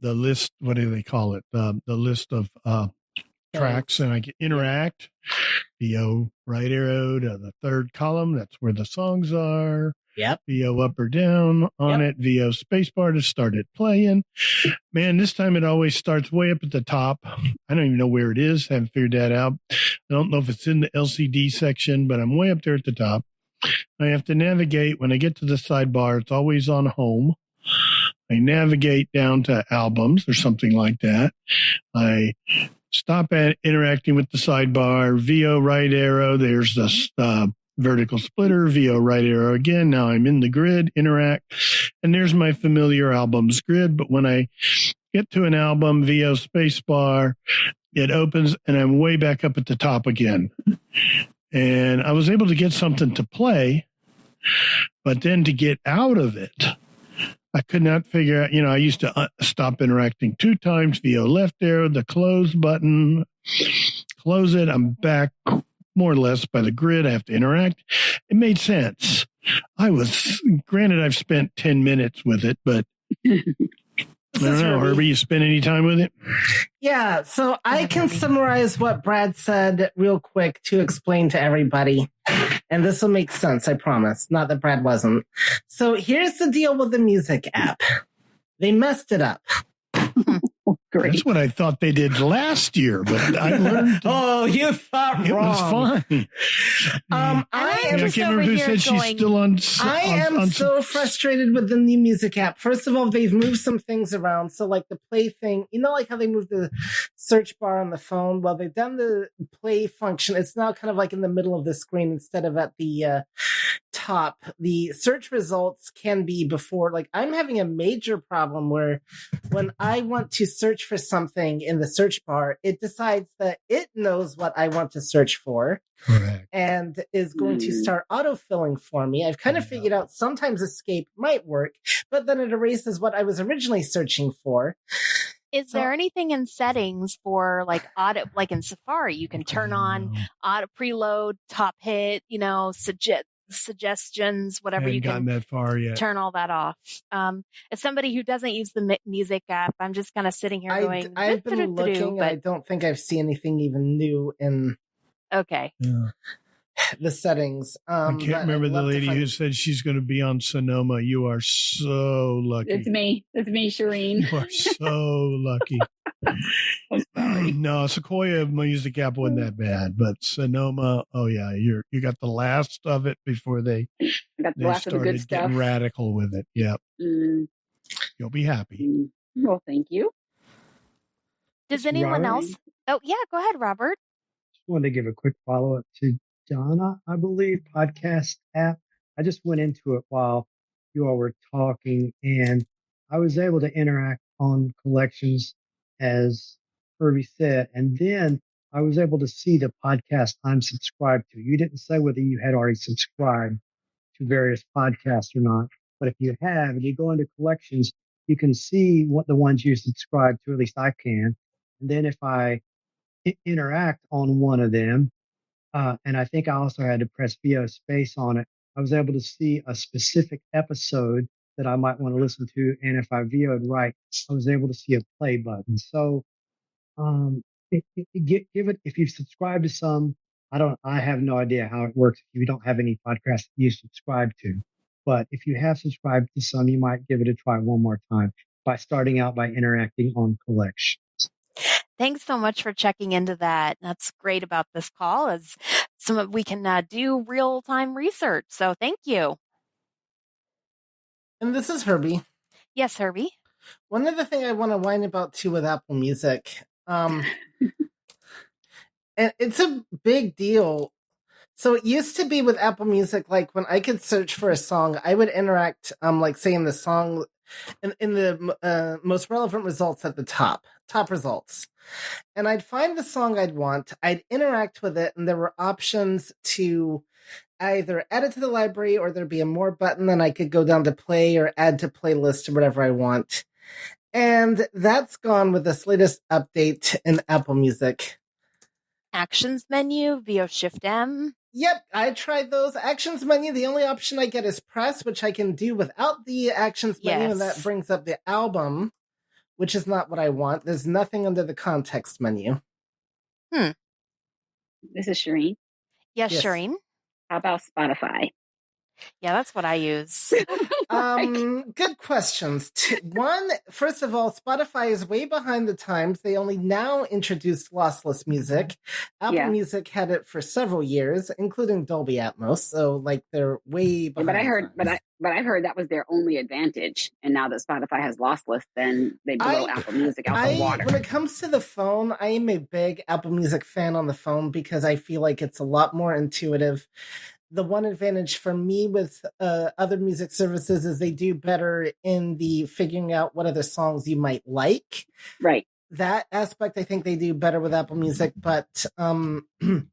list. What do they call it? The list of tracks, and I can interact. VO right arrow to the third column. That's where the songs are. Yep. VO up or down on it. VO spacebar to start it playing. Man, this time it always starts way up at the top. I don't even know where it is. Haven't figured that out. I don't know if it's in the LCD section, but I'm way up there at the top. I have to navigate. When I get to the sidebar, it's always on home. I navigate down to albums or something like that. I stop at interacting with the sidebar. VO right arrow. There's the vertical splitter, VO right arrow again. Now I'm in the grid, interact, and there's my familiar albums grid. But when I get to an album, VO spacebar, it opens and I'm way back up at the top again. And I was able to get something to play, but then to get out of it, I could not figure out, I used to stop interacting 2 times, VO left arrow, the close button, close it, I'm back more or less by the grid. I have to interact. It made sense. Granted, I've spent 10 minutes with it, but I don't know, Herbie, you spent any time with it? Yeah, so I can summarize what Brad said real quick to explain to everybody. And this will make sense, I promise. Not that Brad wasn't. So here's the deal with the music app. They messed it up. Great. That's what I thought they did last year, but I learned. Oh, you thought it wrong. was fun. I can't remember who said she's still on. I am so frustrated with the new music app. First of all, they've moved some things around. So, like the play thing, like how they moved the search bar on the phone? Well, they've done the play function. It's now kind of like in the middle of the screen instead of at the top. The search results can be before. Like, I'm having a major problem where when I want to search for something in the search bar, it decides that it knows what I want to search for. Correct. And is going to start autofilling for me. I've kind of figured out sometimes escape might work, but then it erases what I was originally searching for. Is there anything in settings for like auto, like in Safari, you can turn on auto preload, top hit, suggestions, whatever you can gotten that far yet. Turn all that off. As somebody who doesn't use the music app, I'm just kind of sitting here going, I've been looking, and I don't think I've seen anything even new in the settings. I can't remember the lady who said she's going to be on Sonoma. You are so lucky. It's me, Shireen. You are so lucky. No, Sequoia Music App wasn't that bad, but Sonoma, oh yeah, you got the last of it before they started getting radical with it. Yep. You'll be happy. Well, thank you. Does anyone else? Oh yeah, go ahead, Robert. Just wanted to give a quick follow-up to Donna, I believe, podcast app. I just went into it while you all were talking, and I was able to interact on collections, as Herbie said, and then I was able to see the podcast I'm subscribed to. You didn't say whether you had already subscribed to various podcasts or not, but if you have, and you go into collections, you can see what the ones you subscribe to, at least I can. And then if I interact on one of them, and I think I also had to press VO space on it, I was able to see a specific episode that I might want to listen to. And if I VO'd right, I was able to see a play button. So, give it, if you subscribe to some, I have no idea how it works if you don't have any podcasts you subscribe to. But if you have subscribed to some, you might give it a try one more time by starting out by interacting on collections. Thanks so much for checking into that. That's great about this call, is we can do real-time research. So thank you. And this is Herbie. Yes, Herbie. One other thing I want to whine about too with Apple Music, and it's a big deal. So it used to be with Apple Music, like when I could search for a song, I would interact, like saying the song in the most relevant results at the top results. And I'd find the song I'd want, I'd interact with it, and there were options to either add it to the library or there'd be a more button, and I could go down to play or add to playlist or whatever I want. And that's gone with this latest update in Apple Music. Actions menu, VO Shift M. Yep, I tried those. Actions menu, the only option I get is press, which I can do without the actions menu, and that brings up the album, which is not what I want. There's nothing under the context menu. This is Shireen. Yes, Shireen. How about Spotify? Yeah, that's what I use. Good questions. One, first of all, Spotify is way behind the times. They only now introduced lossless music. Apple Music had it for several years, including Dolby Atmos. So, like, they're way behind. But I've heard that was their only advantage. And now that Spotify has lossless, then they blow Apple Music out the water. When it comes to the phone, I am a big Apple Music fan on the phone because I feel like it's a lot more intuitive. The one advantage for me with other music services is they do better in the figuring out what other songs you might like. Right. That aspect, I think they do better with Apple Music, but you mean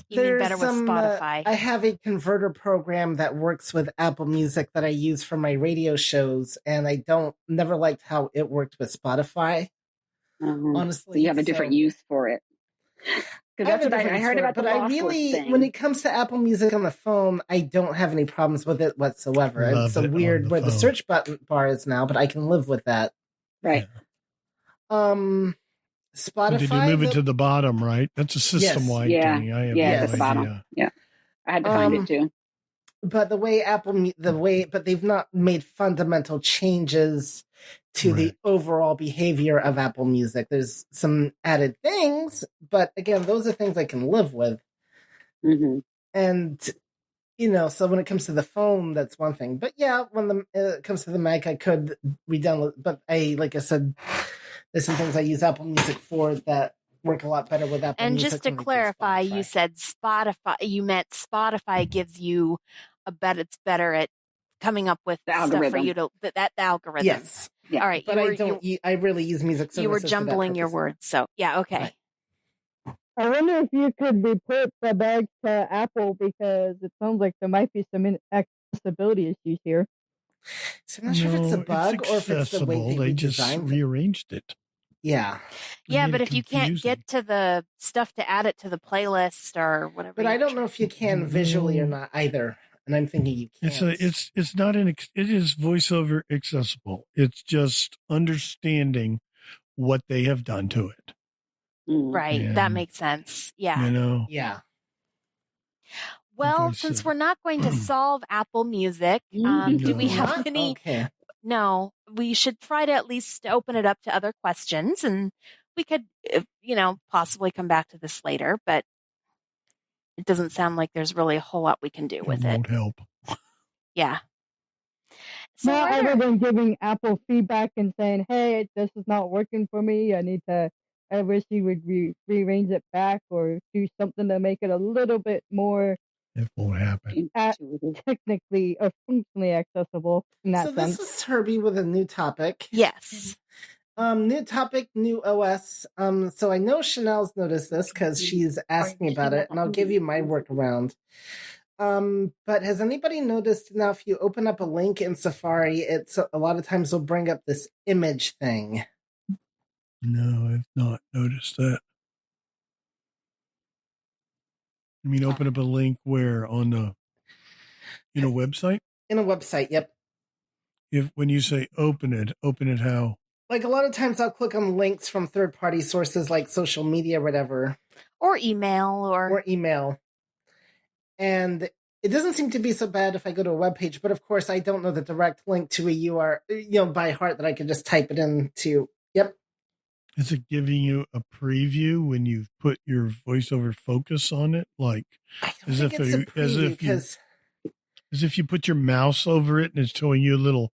better with Spotify? I have a converter program that works with Apple Music that I use for my radio shows, and I never liked how it worked with Spotify. Honestly, so you have a different use for it. That's what I heard about. But I really, when it comes to Apple Music on the phone, I don't have any problems with it whatsoever. It's so weird where the search button bar is now, but I can live with that. Right. Spotify. Did you move it to the bottom, right? That's a system-wide thing. I have no at the bottom. Yeah, I had to find it too. But but they've not made fundamental changes to the overall behavior of Apple Music. There's some added things, but again, those are things I can live with. Mm-hmm. And, so when it comes to the phone, that's one thing. But yeah, when it comes to the Mac, I could re-download. But like I said, there's some things I use Apple Music for that work a lot better with Apple And Music. just to clarify, you said Spotify. You meant Spotify gives you it's better at coming up with stuff for you to that algorithm. Yes. Yeah. All right. But I really use music services. You were for that jumbling your purpose. words. So yeah. Okay. Right. I wonder if you could report the bag to Apple because it sounds like there might be some accessibility issues here. So I'm not sure if it's a bug or if it's the way they just rearranged it. Yeah. Yeah, but if you can't get to the stuff to add it to the playlist or whatever. But I don't know if you can visually or not either. And I'm thinking you can. It's not it is voiceover accessible. It's just understanding what they have done to it. Right. And, that makes sense. Yeah. Yeah. Well, since we're not going to solve Apple Music, do we have any? Okay. No, we should try to at least open it up to other questions, and we could, possibly come back to this later. But it doesn't sound like there's really a whole lot we can do with it. Won't help. Yeah. So not other than giving Apple feedback and saying, "Hey, this is not working for me. I wish you would rearrange it back or do something to make it a little bit more." It won't happen. Technically or functionally accessible in that sense. This is Herbie with a new topic. Yes. New topic, new OS. So I know Chanelle's noticed this because she's asked me about it, and I'll give you my workaround. But has anybody noticed now if you open up a link in Safari, it's a lot of times will bring up this image thing? No, I've not noticed that. You mean open up a link where on the website? In a website, yep. When you say open it how? Like a lot of times I'll click on links from third-party sources like social media or whatever. Or email. Or email. And it doesn't seem to be so bad if I go to a web page, but of course I don't know the direct link to a URL, by heart that I could just type it into. Yep. Is it giving you a preview when you put your voiceover focus on it? Like as if you put your mouse over it and it's showing you a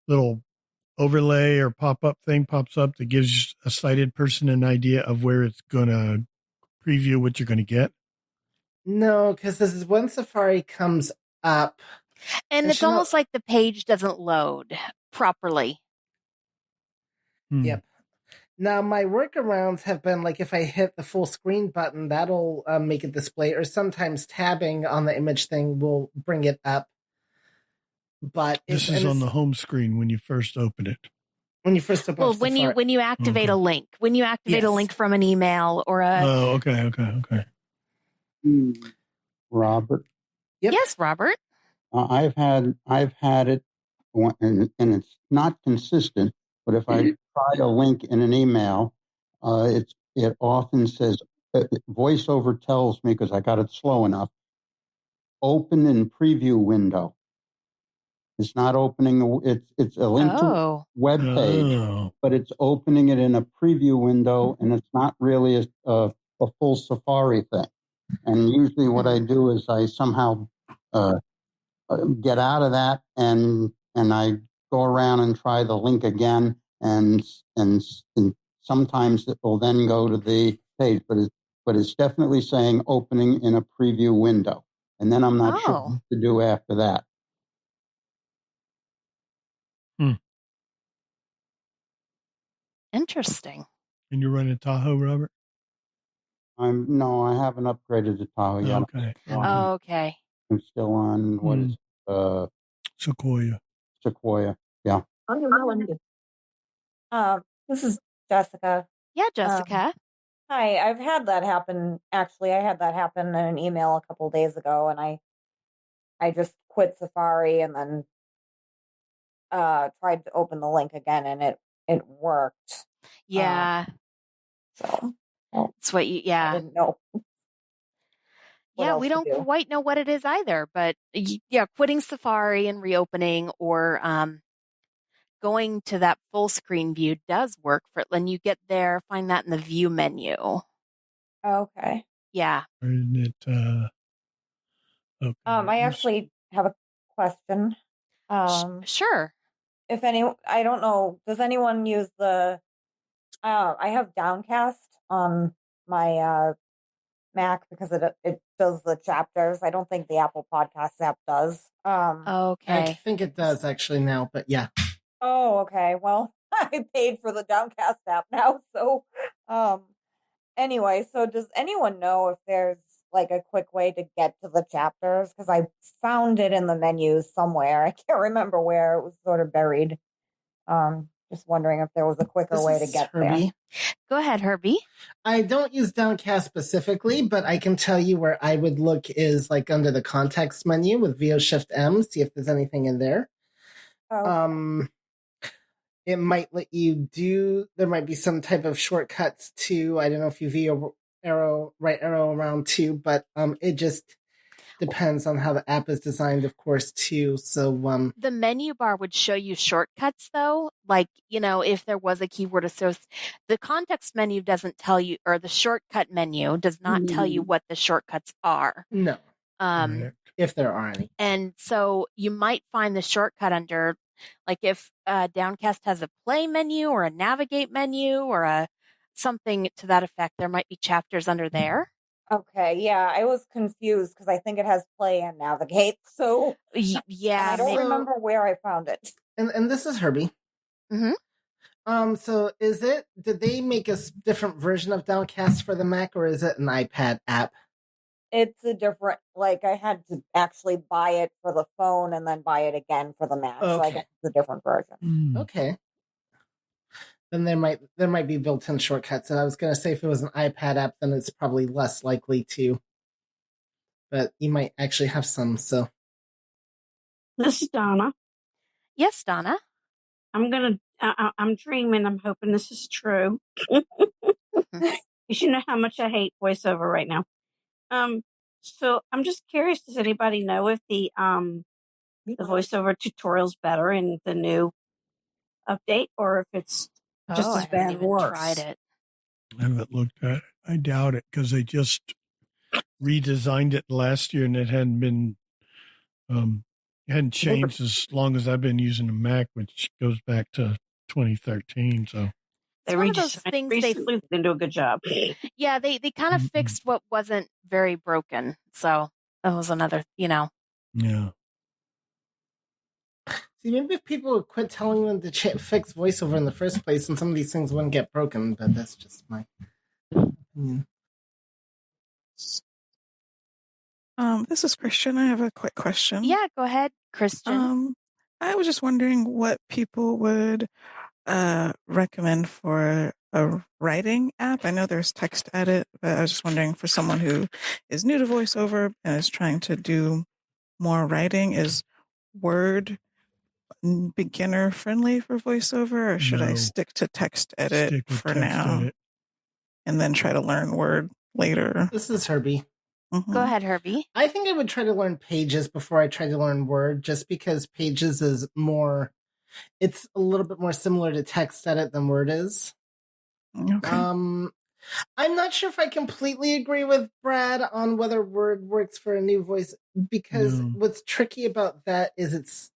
little overlay or pop-up thing pops up that gives a sighted person an idea of where it's going to preview what you're going to get? No, because this is when Safari comes up. And it's almost like the page doesn't load properly. Yep. Now, my workarounds have been like if I hit the full screen button, that'll make it display, or sometimes tabbing on the image thing will bring it up. But this is on the home screen when you first open it. When you first open it. Well, when you activate a link, a link from an email or a. Oh, okay. Robert. Yep. Yes, Robert. I've had it, and it's not consistent. But if I try a link in an email, it often says VoiceOver tells me because I got it slow enough. Open in preview window. It's not opening. It's a link to a web page, but it's opening it in a preview window, and it's not really a full Safari thing. And usually, what I do is I somehow get out of that, and I go around and try the link again, and sometimes it will then go to the page, but it's definitely saying opening in a preview window, and then I'm not sure what to do after that. Interesting. And you're running Tahoe, Robert? I haven't upgraded to Tahoe yet. Okay. I'm still on what is Sequoia. Yeah. This is Jessica. Yeah, Jessica. Hi, I've had that happen. Actually, I had that happen in an email a couple days ago, and I just quit Safari and then tried to open the link again, and it worked. Yeah. That's what you. Yeah. I didn't know. Yeah, we don't quite know what it is either, but quitting Safari and reopening or going to that full screen view does work for it. When you get there, find that in the view menu. Okay. Yeah. Isn't it? Okay. I actually have a question. Sure. I don't know, does anyone use I have Downcast on my Mac because it does the chapters. I don't think the Apple Podcast app does. I think it does actually now, but yeah. Oh, okay. Well, I paid for the Downcast app now, so anyway, so does anyone know if there's like a quick way to get to the chapters? Because I found it in the menus somewhere. I can't remember where. It was sort of buried. Just wondering if there was a quicker way to get Herbie. there. Go ahead, Herbie. I don't use Downcast specifically, but I can tell you where I would look is like under the context menu with VO Shift M, see if there's anything in there. It might let you there might be some type of shortcuts to, I don't know if you right arrow around too, but it just depends on how the app is designed, of course, too. So the menu bar would show you shortcuts, though. Like, if there was a keyword associated, the context menu doesn't tell you, or the shortcut menu does not tell you what the shortcuts are. No. If there are any. And so you might find the shortcut under, like if Downcast has a play menu or a navigate menu or something to that effect, there might be chapters under there. Okay, yeah, I was confused because I think it has play and navigate. So yeah, I don't remember where I found it. And this is Herbie. Mm-hmm. So did they make a different version of Downcast for the Mac, or is it an iPad app? It's a different, like I had to actually buy it for the phone and then buy it again for the Mac. So I guess it's a different version. Okay. Then there might be built-in shortcuts. And I was going to say if it was an iPad app, then it's probably less likely to. But you might actually have some, so. This is Donna. Yes, Donna. I'm dreaming. I'm hoping this is true. You know how much I hate voiceover right now. So I'm just curious, does anybody know if the voiceover tutorial's better in the new update, or if it's just as bad or worse? Tried it. I haven't looked at it. I doubt it because they just redesigned it last year and it hadn't changed as long as I've been using a Mac, which goes back to 2013. So They one of those things they didn't do a good job. Yeah, they kind of fixed what wasn't very broken. So that was another, Yeah. See, maybe if people would quit telling them to fix voiceover in the first place, and some of these things wouldn't get broken. But that's just my opinion. This is Christian. I have a quick question. Yeah, go ahead, Christian. I was just wondering what people would recommend for a writing app. I know there's text edit, but I was just wondering for someone who is new to voiceover and is trying to do more writing, is Word beginner friendly for voiceover, or should I stick to text edit for now and then try to learn Word later? This is Herbie. Go ahead, Herbie. I think I would try to learn Pages before I try to learn Word, just because Pages is more, it's a little bit more similar to text edit than Word is. Okay. I'm not sure if I completely agree with Brad on whether Word works for a new voice, because what's tricky about that is it's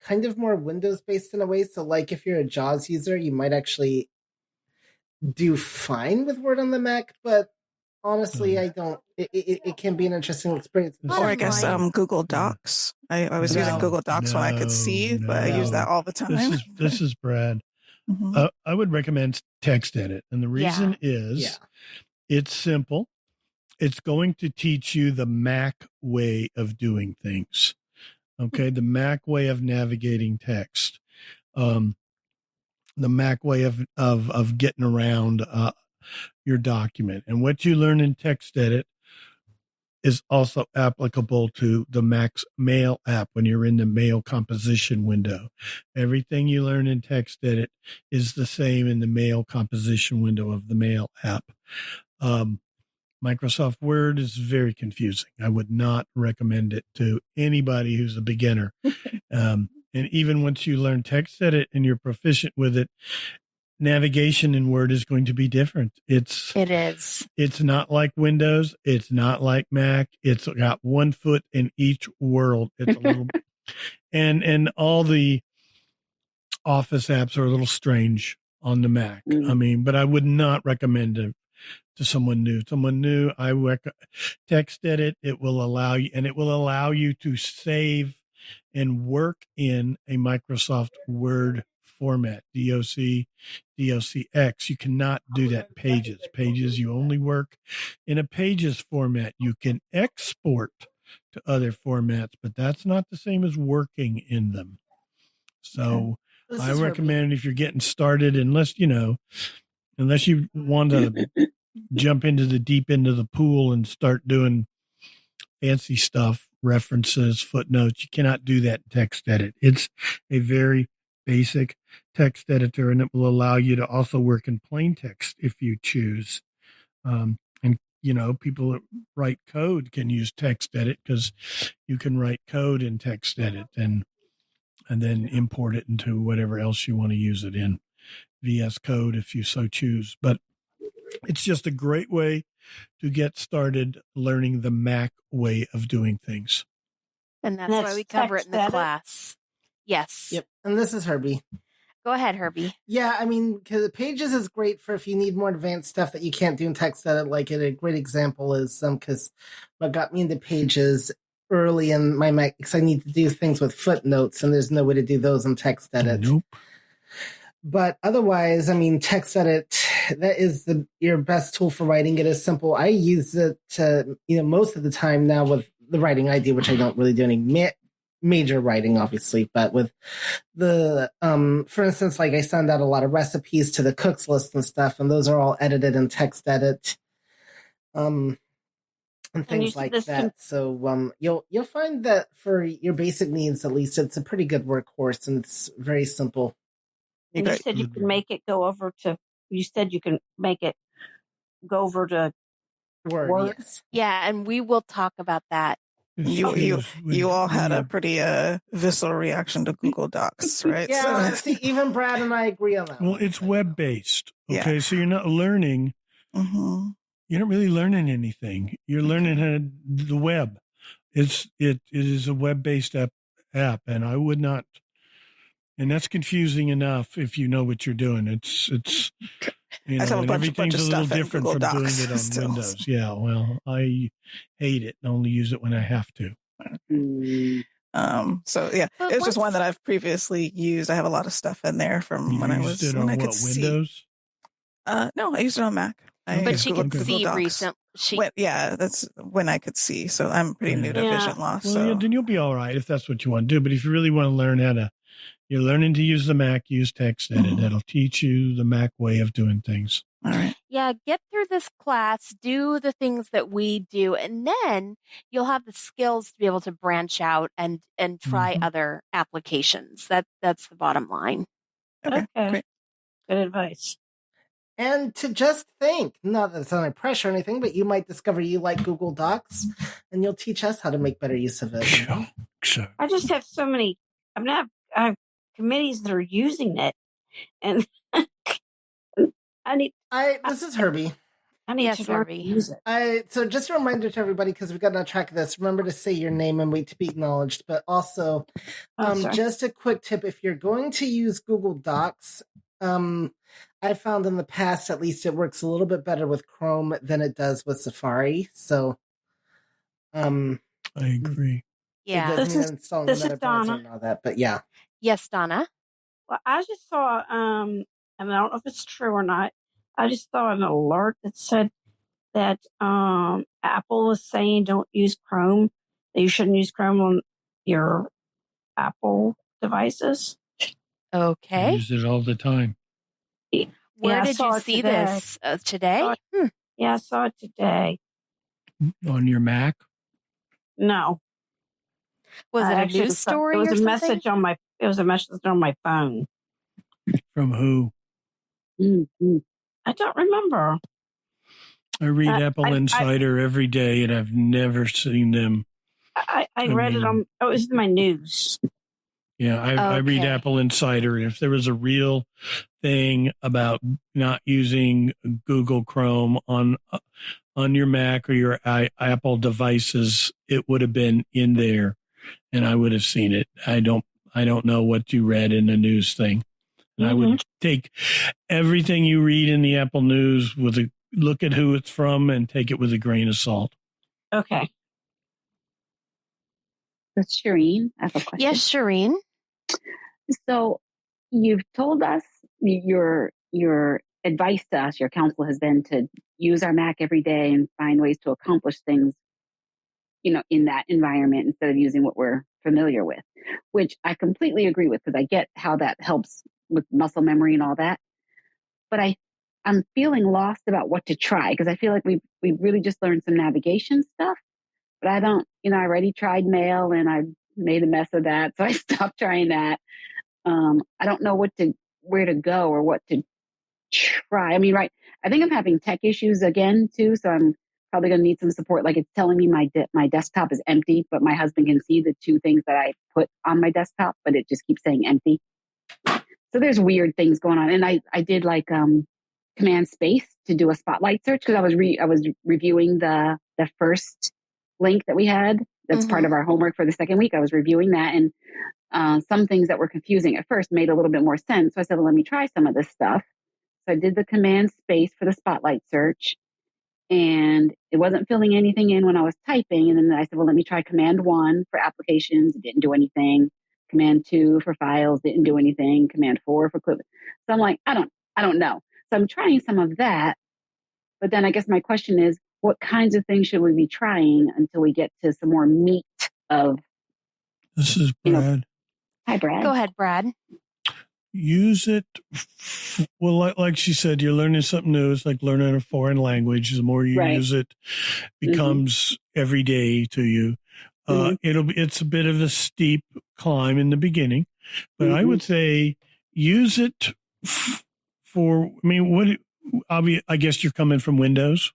kind of more Windows based in a way. So like if you're a JAWS user, you might actually do fine with Word on the Mac, but honestly, I don't. It can be an interesting experience. Or I guess Google Docs. I was using Google Docs when I could see, but I use that all the time. This is Brad. I would recommend text edit, and the reason is it's simple. It's going to teach you the Mac way of doing things. Okay, the Mac way of navigating text, the Mac way of getting around your document. And what you learn in text edit is also applicable to the Mac's Mail app when you're in the Mail composition window. Everything you learn in text edit is the same in the Mail composition window of the Mail app. Microsoft Word is very confusing. I would not recommend it to anybody who's a beginner. And And even once you learn text edit and you're proficient with it, navigation in Word is going to be different. It is. It's not like Windows. It's not like Mac. It's got one foot in each world. It's a little, and all the Office apps are a little strange on the Mac. I mean, but I would not recommend it to someone new. Text edit. It will allow you to save and work in a Microsoft Word format, DOCX. You cannot do that in Pages. Pages, you only work in a Pages format. You can export to other formats, but that's not the same as working in them. So I recommend if you're getting started, unless you want to jump into the deep end of the pool and start doing fancy stuff, references, footnotes, you cannot do that in text edit. It's a very basic text editor, and it will allow you to also work in plain text if you choose. And people that write code can use text edit because you can write code in text edit and then import it into whatever else you want to use it in, VS Code if you so choose. But it's just a great way to get started learning the Mac way of doing things. And that's why we cover it in the class. Yes. Yep. And this is Herbie. Go ahead, Herbie. Yeah, I mean, because Pages is great for if you need more advanced stuff that you can't do in text edit. Like a great example is because what got me into Pages early in my Mac, because I need to do things with footnotes, and there's no way to do those in text edit. Nope. But otherwise, I mean, text edit, that is your best tool for writing. It is simple. I use it most of the time now with the writing I do, which I don't really do any major writing, obviously, but with the, for instance, like I send out a lot of recipes to the cooks list and stuff, and those are all edited in text edit, and things like that. So you'll find that for your basic needs, at least, it's a pretty good workhorse, and it's very simple. And you said you can make it go over to. You said you can make it go over to Word. Yes. Yeah, and we will talk about that. You all had a pretty visceral reaction to Google Docs, right? Yeah, see, even Brad and I agree on that. Well, it's web-based, okay? So you're not learning. Mm-hmm. You're not really learning anything. You're learning how the web. It is a web-based app, and I would not. And that's confusing enough if you know what you're doing. It's I have a everything's bunch of a little stuff in different Google from Docs doing it on still. Windows. Yeah, well, I hate it and only use it when I have to. So yeah, it was just one that I've previously used. I have a lot of stuff in there from when I was when I could see. Windows? No, I used it on Mac. But she could see Docs. recently. That's when I could see. So I'm pretty new to vision loss. Well, so then you'll be all right if that's what you want to do. But if you really want to learn you're learning to use the Mac, use text edit. That'll teach you the Mac way of doing things. All right. Yeah, get through this class, do the things that we do, and then you'll have the skills to be able to branch out and try other applications. That's the bottom line. Okay. Great. Good advice. And to just think, not that it's not any pressure or anything, but you might discover you like Google Docs, and you'll teach us how to make better use of it. Sure. I just have so many. I have committees that are using it, and This is Herbie. I need to learn to use it. So just a reminder to everybody, because we've got to track this, remember to say your name and wait to be acknowledged. But also, just a quick tip, if you're going to use Google Docs, I found in the past, at least, it works a little bit better with Chrome than it does with Safari. So, I agree. Yeah. It doesn't mean installing another browser and all that, but yeah. Yes, Donna? Well, I just saw, and I don't know if it's true or not, I just saw an alert that said that Apple is saying don't use Chrome, that you shouldn't use Chrome on your Apple devices. Okay. I use it all the time. Where did you see this? Today? Yeah, I saw it today. On your Mac? No. Was it a news story? It was or a something? message on my. It was a message on my phone. From who? I don't remember. I read Apple Insider every day, and I've never seen them. I read it on. Oh, it was in my news. Yeah, I read Apple Insider, and if there was a real thing about not using Google Chrome on your Mac or your Apple devices, it would have been in there, and I would have seen it. I don't know what you read in the news thing, and I would take everything you read in the Apple News with a look at who it's from and take it with a grain of salt. Okay. That's Shireen. I have a question. Yes, Shireen. So you've told us your advice to us, your counsel has been to use our Mac every day and find ways to accomplish things, in that environment instead of using what we're familiar with, which I completely agree with because I get how that helps with muscle memory and all that. But I'm feeling lost about what to try because I feel like we've really just learned some navigation stuff, but I don't, I already tried mail and I made a mess of that. So I stopped trying that. I don't know where to go or what to try. I mean, right. I think I'm having tech issues again too. So I'm probably going to need some support. Like it's telling me my desktop is empty, but my husband can see the two things that I put on my desktop, but it just keeps saying empty. So there's weird things going on. And I did like, command space to do a spotlight search because I was reviewing the first link that we had. That's part of our homework for the second week. I was reviewing that and some things that were confusing at first made a little bit more sense. So I said, well, let me try some of this stuff. So I did the command space for the spotlight search and it wasn't filling anything in when I was typing. And then I said, well, let me try command 1 for applications. It didn't do anything. Command 2 for files didn't do anything. Command 4 for clip. So I'm like, I don't know. So I'm trying some of that. But then I guess my question is, what kinds of things should we be trying until we get to some more meat of... This is Brad. Hi, Brad. Go ahead, Brad. Use it. Well, like she said, you're learning something new. It's like learning a foreign language. The more you use it, becomes every day to you. It's a bit of a steep climb in the beginning, but I would say use it for. I mean, I guess you're coming from Windows.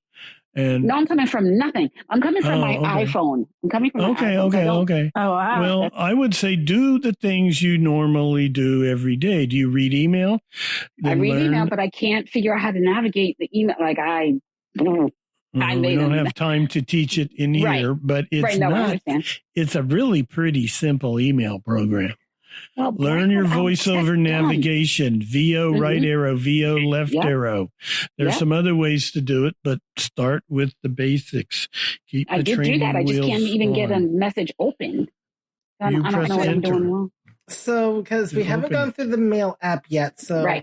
No, I'm coming from nothing. I'm coming from my iPhone. I'm coming from my iPhone. Okay. Oh, wow. Well, I would say do the things you normally do every day. Do you read email? I read email, but I can't figure out how to navigate the email. Like we don't have time to teach it in here, but it's not. It's a really pretty simple email program. Well, learn your voiceover navigation, VO right arrow, VO left arrow. There's some other ways to do it, but start with the basics. I did do that. I just can't even get a message open. I don't know what I'm doing wrong. So, because we haven't gone through the mail app yet, so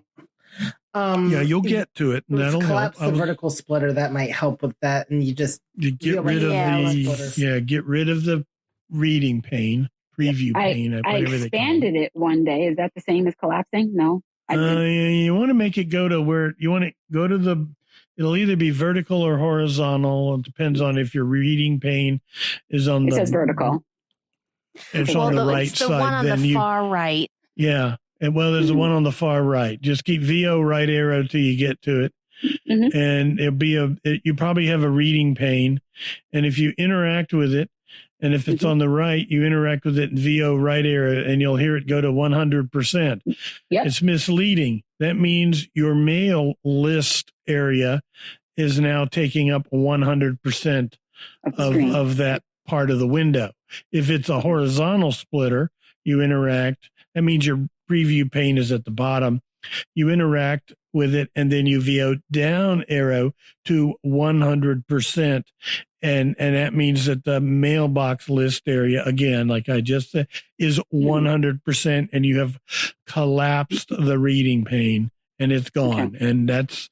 you'll get to it, and that'll collapse the vertical splitter. That might help with that, and you get rid of get rid of the reading pane. Preview pane. I expanded it one day. Is that the same as collapsing? No. You want to make it go to where you want to go to it'll either be vertical or horizontal. It depends on if your reading pane is on it says vertical. It's on the right side. The one on the far right. Yeah. And there's the one on the far right. Just keep VO right arrow till you get to it. And it'll be you probably have a reading pane. And if you interact with it, and if it's on the right, you interact with it in VO right arrow, and you'll hear it go to 100%. It's misleading. That means your mail list area is now taking up 100% of that part of the window. If it's a horizontal splitter, you interact. That means your preview pane is at the bottom. You interact with it, and then you VO down arrow to 100%. And that means that the mailbox list area, again, like I just said, is 100%, and you have collapsed the reading pane, and it's gone. And that's,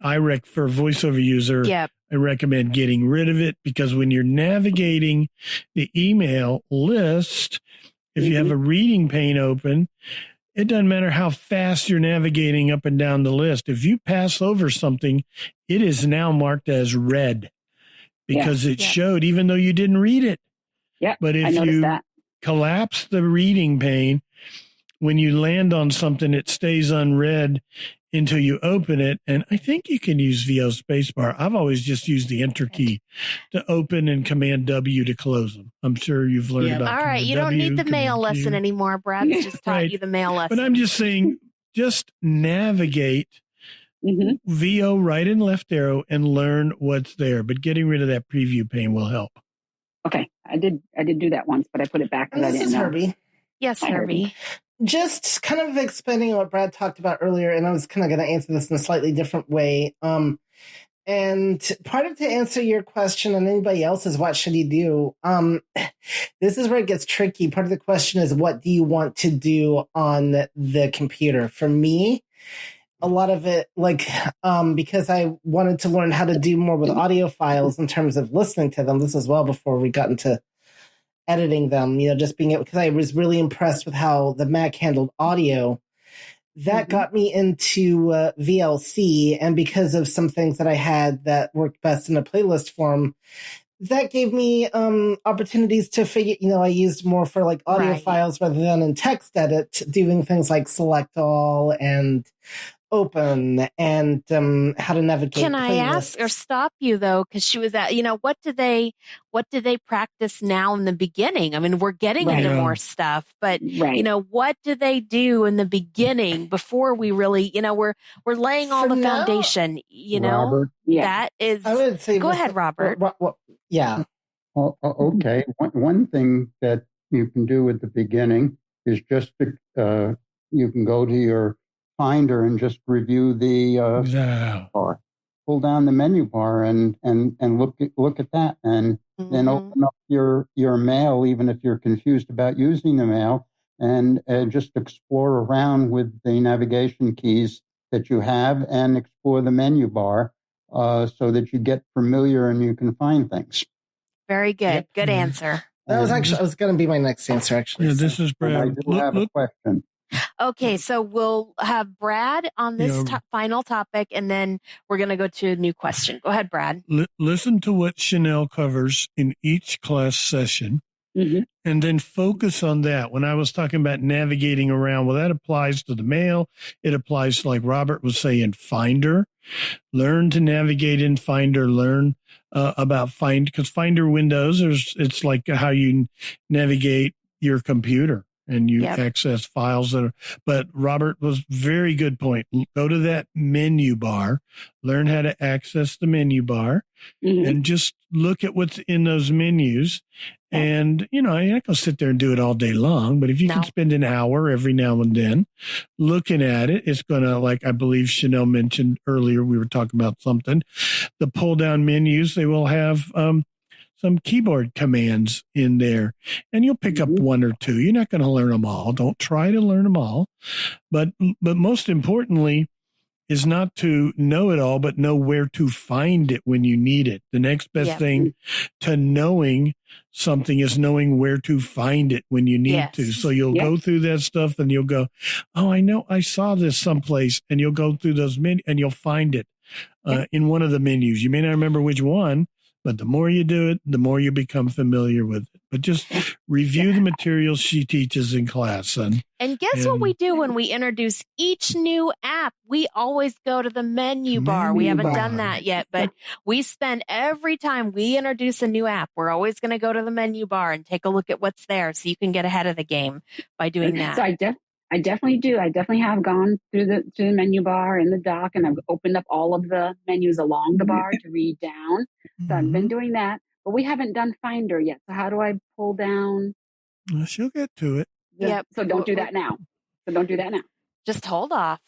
for a voiceover user, I recommend getting rid of it, because when you're navigating the email list, if you have a reading pane open, it doesn't matter how fast you're navigating up and down the list. If you pass over something, it is now marked as red. Because it showed, even though you didn't read it. Yeah, but if you collapse the reading pane, when you land on something, it stays unread until you open it. And I think you can use VO spacebar. I've always just used the enter key to open and Command W to close them. I'm sure you've learned about All right, Command you W, don't need the mail Command lesson Q. anymore. Brad's just taught you the mail lesson. But I'm just saying, just navigate VO right and left arrow and learn what's there. But getting rid of that preview pane will help. Okay, I did do that once, but I put it back because I This didn't is know. Herbie. Yes, Hi, Herbie. Just kind of expanding on what Brad talked about earlier, and I was kind of going to answer this in a slightly different way. And part of to answer your question and anybody else's, what should you do? This is where it gets tricky. Part of the question is, what do you want to do on the computer? For me, a lot of it, because I wanted to learn how to do more with audio files in terms of listening to them. This is well before we got into editing them, just being able, because I was really impressed with how the Mac handled audio. That got me into VLC, and because of some things that I had that worked best in a playlist form, that gave me opportunities to figure, I used more for like audio files rather than in text edit, doing things like select all and open and how to navigate Can I playlists. ask or stop you though? Because she was at, what do they practice now in the beginning? I mean, we're getting into more stuff, but what do they do in the beginning before we really, we're laying all For the now, foundation, Robert? that is, I would say, go ahead, Robert. Yeah. Okay. One thing that you can do at the beginning is just you can go to your Finder and just review the bar. Pull down the menu bar and look at that, and then open up your mail, even if you're confused about using the mail, and just explore around with the navigation keys that you have, and explore the menu bar so that you get familiar and you can find things. Very good. Yep. Good answer. That was going to be my next answer, actually. Yeah, this is Brad. I do have a question. Okay, so we'll have Brad on this final topic, and then we're going to go to a new question. Go ahead, Brad. Listen to what Chanelle covers in each class session, and then focus on that. When I was talking about navigating around, well, that applies to the mail. It applies to, like Robert was saying, Finder. Learn to navigate in Finder. Learn about because Finder windows, it's like how you navigate your computer. And you access files but Robert was very good point. Go to that menu bar, learn how to access the menu bar, and just look at what's in those menus. And, you're not going to sit there and do it all day long, but if you can spend an hour every now and then looking at it, it's going to, like I believe Chanelle mentioned earlier, we were talking about something, the pull down menus, they will have, some keyboard commands in there, and you'll pick up one or two. You're not going to learn them all. Don't try to learn them all. But most importantly is not to know it all, but know where to find it when you need it. The next best thing to knowing something is knowing where to find it when you need to. So you'll go through that stuff and you'll go, oh, I know I saw this someplace, and you'll go through those menus and you'll find it in one of the menus. You may not remember which one, but the more you do it, the more you become familiar with it. But just review the materials she teaches in class. And guess what we do when we introduce each new app? We always go to the menu bar. We haven't done that yet, but we spend every time we introduce a new app, we're always going to go to the menu bar and take a look at what's there so you can get ahead of the game by doing that. So I definitely do. I definitely have gone through the menu bar in the dock, and I've opened up all of the menus along the bar to read down. So I've been doing that, but we haven't done Finder yet. So how do I pull down? Well, she'll get to it. So don't do that now. Just hold off.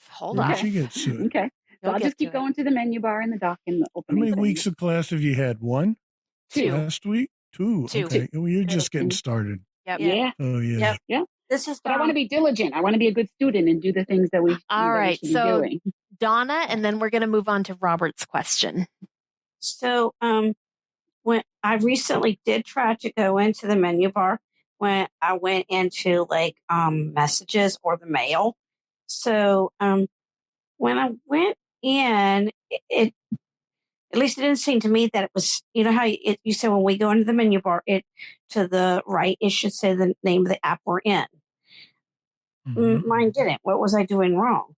She gets to it. Okay. So I'll just keep going to the menu bar in the dock and open. How many weeks of class have you had? One? 2. Last week? 2. Okay. Well, you're just getting started. Yep. Yeah. Oh, yeah. Yeah. But I want to be diligent. I want to be a good student and do the things that we All right. should be doing. Donna, and then we're going to move on to Robert's question. So, when I recently did try to go into the menu bar when I went into messages or the mail. So, when I went in, it at least it didn't seem to me that it was, how you said when we go into the menu bar, it to the right, it should say the name of the app we're in. Mine didn't. What was I doing wrong?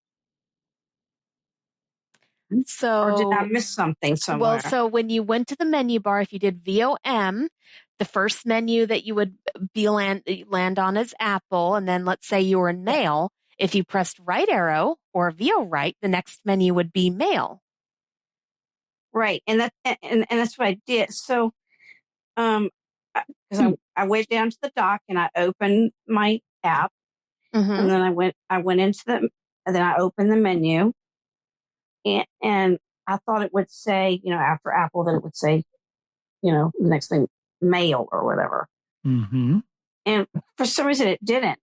So, or did I miss something somewhere? Well, so when you went to the menu bar, if you did VOM, the first menu that you would land on is Apple. And then let's say you were in Mail. If you pressed right arrow or VO right, the next menu would be Mail. Right. And that's what I did. So, because I went down to the dock and I opened my app, and then I went into and then I opened the menu, and I thought it would say, after Apple, that it would say, the next thing, Mail or whatever. Mm-hmm. And for some reason it didn't.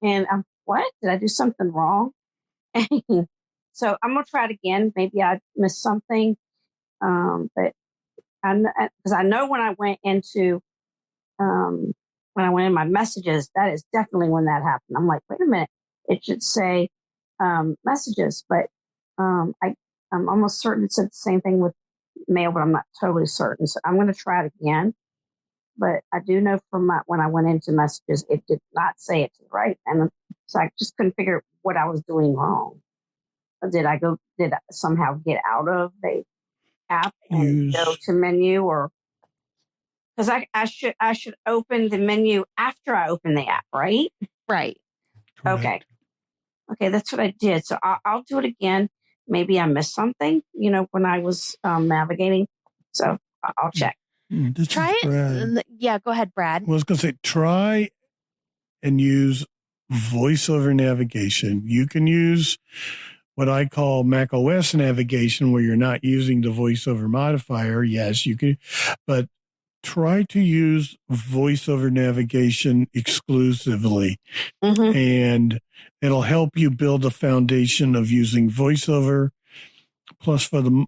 And I'm, what? Did I do something wrong? So I'm going to try it again. Maybe I missed something. But because I know when I went into, when I went in my messages, that is definitely when that happened. I'm like, wait a minute, it should say messages, but I'm almost certain it said the same thing with Mail, but I'm not totally certain. So I'm going to try it again. But I do know from when I went into messages, it did not say it to the right. And so I just couldn't figure out what I was doing wrong. Did I somehow get out of the app and go to menu, or because I should open the menu after I open the app, right? Right. Okay. That's what I did. So I'll do it again. Maybe I missed something, when I was navigating. So I'll check. Try it. Yeah, go ahead, Brad. Well, I was going to say, try and use voiceover navigation. You can use what I call Mac OS navigation, where you're not using the voiceover modifier. Yes, you can, but try to use voiceover navigation exclusively, and it'll help you build a foundation of using voiceover. Plus, for the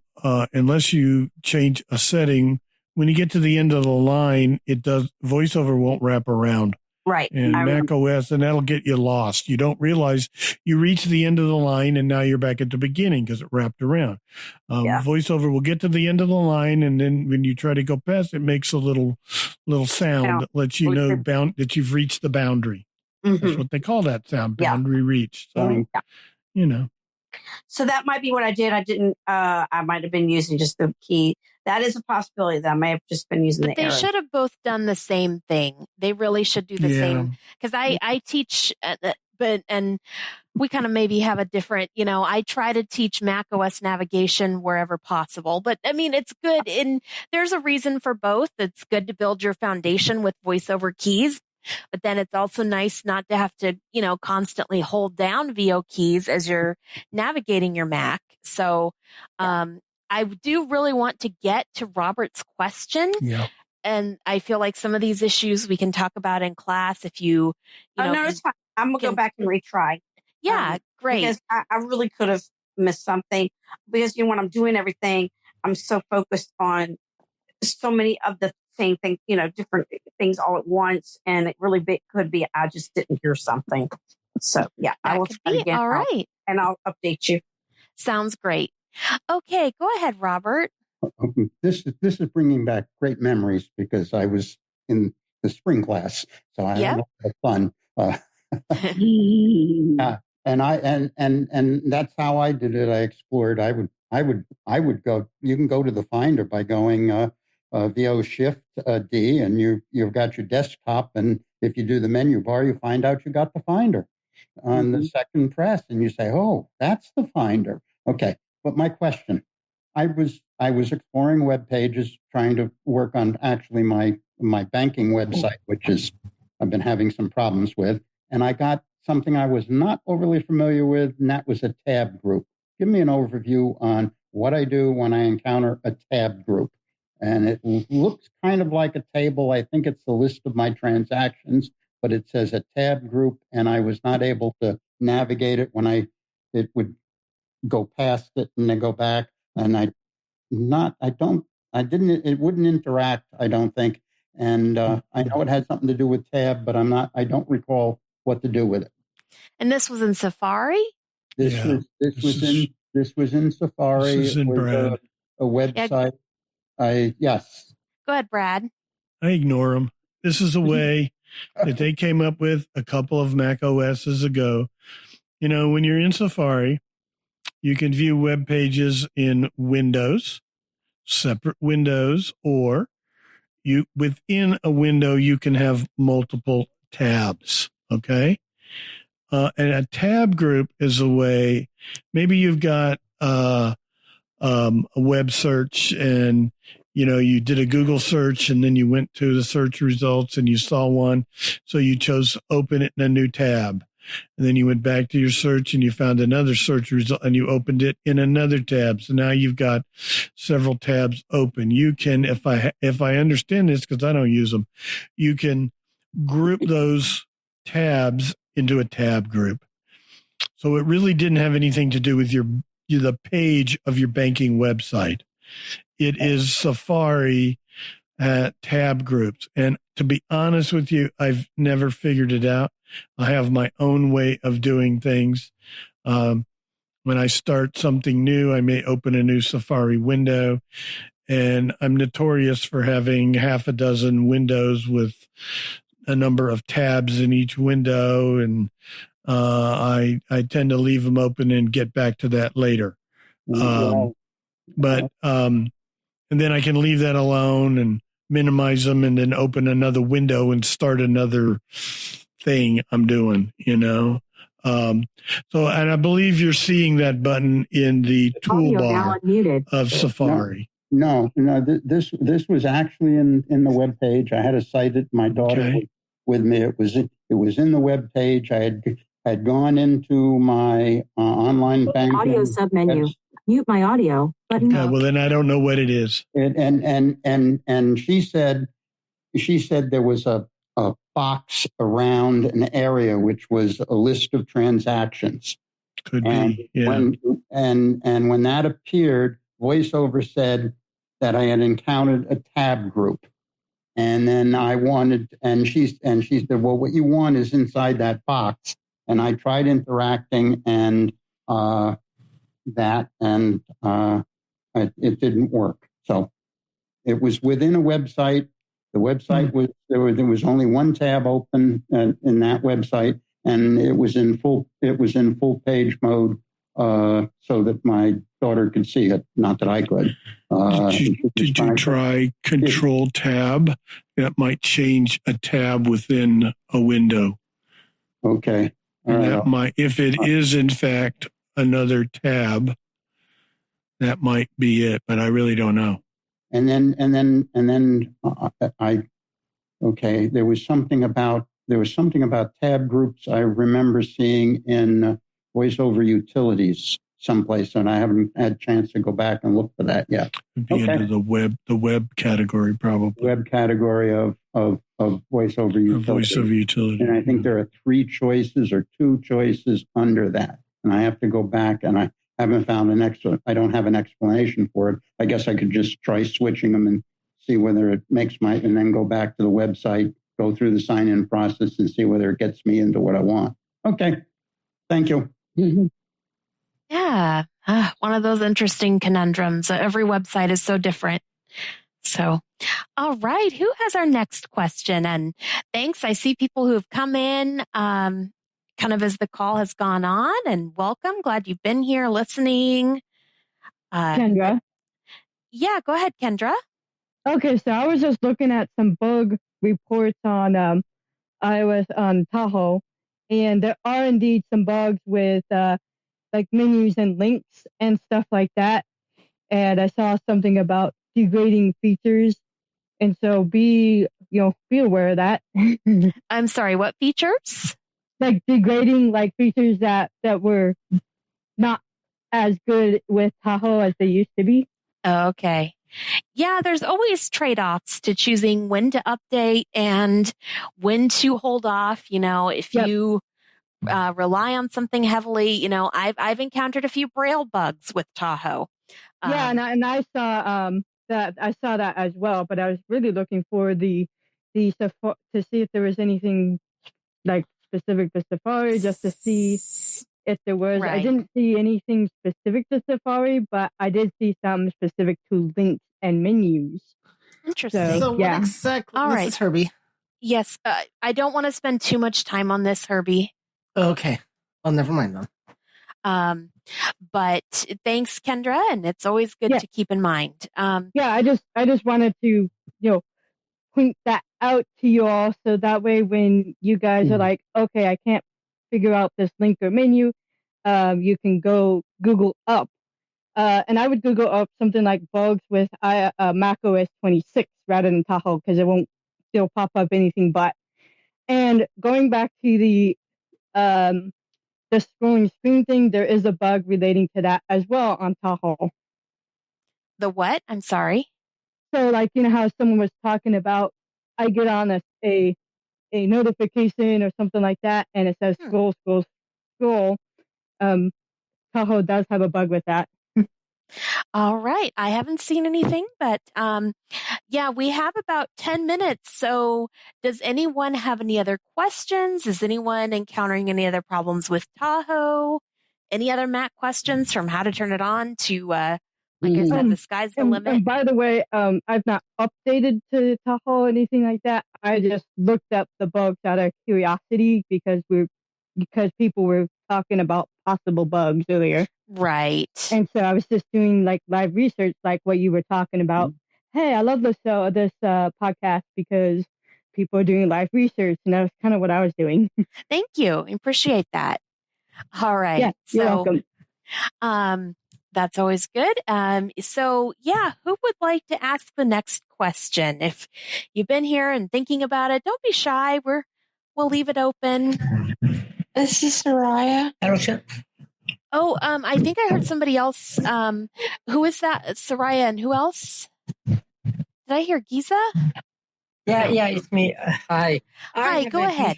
unless you change a setting, when you get to the end of the line, voiceover won't wrap around. Right. And Mac OS, and that'll get you lost. You don't realize you reach the end of the line and now you're back at the beginning because it wrapped around. VoiceOver will get to the end of the line, and then when you try to go past, it makes a little sound that lets you know that you've reached the boundary. That's what they call that sound, boundary reached. So, So that might be what I did. I didn't. I might have been using just the key. That is a possibility that I may have just been using the arrow. They should have both done the same thing. They really should do the same. Because I teach, and we kind of maybe have a different, I try to teach Mac OS navigation wherever possible. But I mean, it's good. And there's a reason for both. It's good to build your foundation with voiceover keys. But then it's also nice not to have to, constantly hold down VO keys as you're navigating your Mac. So, I do really want to get to Robert's question. Yeah. And I feel like some of these issues we can talk about in class if you no, it's fine. I'm going to go back and retry. Yeah, great. Because I really could have missed something. Because, when I'm doing everything, I'm so focused on so many of the same thing, different things all at once. And it really could be I just didn't hear something. So, yeah, I will try again. All right. And I'll update you. Sounds great. Okay, go ahead, Robert. This is bringing back great memories because I was in the spring class, so I had a lot of fun. And that's how I did it. I explored. I would go. You can go to the Finder by going VO Shift D, and you've got your desktop. And if you do the menu bar, you find out you got the Finder on the second press, and you say, "Oh, that's the Finder." Okay. But my question, I was exploring web pages, trying to work on actually my banking website, which I've been having some problems with, and I got something I was not overly familiar with, and that was a tab group. Give me an overview on what I do when I encounter a tab group. And it looks kind of like a table. I think it's the list of my transactions, but it says a tab group, and I was not able to navigate it when it would go past it and then go back, and it wouldn't interact, I don't think. And I know it had something to do with tab, but I don't recall what to do with it. And this was in Safari? This was in Safari. This is in Brad. A website. Yes. Go ahead, Brad. I ignore them. This is a way that they came up with a couple of Mac OSs ago. You know, when you're in Safari, you can view web pages in windows, separate windows, or you within a window, you can have multiple tabs. Okay. And a tab group is a way, maybe you've got a web search and, you know, you did a Google search and then you went to the search results and you saw one. So you chose to open it in a new tab. And then you went back to your search and you found another search result and you opened it in another tab. So now you've got several tabs open. You can, if I understand this, because I don't use them, you can group those tabs into a tab group. So it really didn't have anything to do with the page of your banking website. It is Safari tab groups. And to be honest with you, I've never figured it out. I have my own way of doing things. When I start something new, I may open a new Safari window, and I'm notorious for having half a dozen windows with a number of tabs in each window, and I tend to leave them open and get back to that later. And then I can leave that alone and minimize them and then open another window and start another thing I'm doing, you know. So, and I believe you're seeing that button in the toolbar of Safari. No, this was actually in the web page. I had to cite it. My daughter was with me. It was in the web page. I had gone into my online banking audio submenu. Mute my audio button. Well, then I don't know what it is. And she said there was a box around an area which was a list of transactions. Could be, yeah. And when that appeared, VoiceOver said that I had encountered a tab group. And then I wanted, and she said, well, what you want is inside that box. And I tried interacting and it didn't work. So it was within a website. The website was there was only one tab open in that website, and it was in full page mode, so that my daughter could see it. Not that I could. Did you try Control Tab? That might change a tab within a window. Okay. And that might, if it is in fact another tab, that might be it. But I really don't know. And then there was something about tab groups I remember seeing in VoiceOver Utilities someplace, and I haven't had a chance to go back and look for that yet. It'd be into the web category, probably. Web category of VoiceOver Utilities. VoiceOver Utilities. And I think there are 3 choices or 2 choices under that. And I have to go back, and I haven't found I don't have an explanation for it. I guess I could just try switching them and see whether it makes and then go back to the website, go through the sign-in process and see whether it gets me into what I want. Okay. Thank you. Yeah. One of those interesting conundrums. Every website is so different. So, all right. Who has our next question? And thanks. I see people who have come in, kind of as the call has gone on, and welcome. Glad you've been here listening. Kendra. Yeah, go ahead, Kendra. Okay, so I was just looking at some bug reports on iOS on Tahoe, and there are indeed some bugs with like menus and links and stuff like that. And I saw something about degrading features, and so be aware of that. I'm sorry, what features? Like degrading features that were not as good with Tahoe as they used to be. Okay. Yeah, there's always trade-offs to choosing when to update and when to hold off. If you rely on something heavily, I've encountered a few Braille bugs with Tahoe. Yeah, and I saw that as well, but I was really looking for the to see if there was anything like specific to Safari, just to see if there was. Right. I didn't see anything specific to Safari, but I did see some specific to links and menus. Interesting. So yeah. what exactly? All This right. is Herbie. Yes, I don't want to spend too much time on this, Herbie. Okay. Well, never mind then. But thanks, Kendra, and it's always good to keep in mind. I just wanted to, point that out to you all so that way when you guys are like, okay, I can't figure out this link or menu, you can go Google up. And I would Google up something like bugs with Mac OS 26 rather than Tahoe because it won't still pop up anything but. And going back to the scrolling screen thing, there is a bug relating to that as well on Tahoe. The what? I'm sorry. So, like, how someone was talking about, I get on a notification or something like that, and it says scroll, scroll, scroll. Tahoe does have a bug with that. All right. I haven't seen anything, but we have about 10 minutes. So does anyone have any other questions? Is anyone encountering any other problems with Tahoe? Any other Mac questions from how to turn it on to, like I said, the sky's the limit? And by the way, I've not updated to Tahoe or anything like that. I just looked up the bugs out of curiosity because people were talking about possible bugs earlier. Right. And so I was just doing like live research, like what you were talking about. Hey, I love this podcast because people are doing live research, and that was kind of what I was doing. Thank you. I appreciate that. All right. Yeah, you're welcome. That's always good. Who would like to ask the next question? If you've been here and thinking about it, don't be shy. We'll leave it open. This is Soraya. Oh, I think I heard somebody else. Who is that? Soraya, and who else? Did I hear Giza? Yeah, it's me. Hi. Hi, go ahead.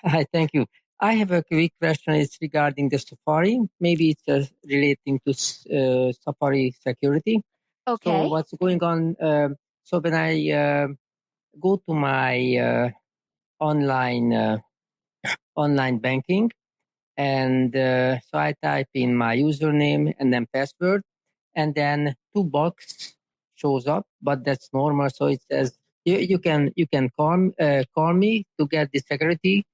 Hi, thank you. I have a quick question. It's regarding the Safari. Maybe it's relating to Safari security. Okay. So what's going on? So when I go to my online banking, and so I type in my username and then password, and then 2 boxes shows up, but that's normal. So it says you can call me to get the security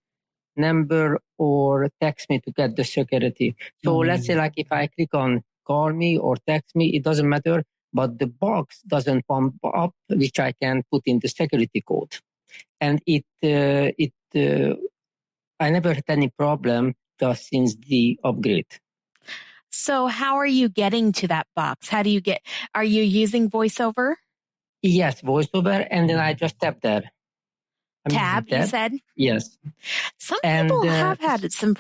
number or text me to get the security. So let's say like if I click on call me or text me, it doesn't matter, but the box doesn't pop up, which I can put in the security code, and I never had any problem just since the upgrade. So how are you getting to that box? Are you using VoiceOver? Yes, VoiceOver, and then I just tap there. Tab, you said? Yes. Some people have had some,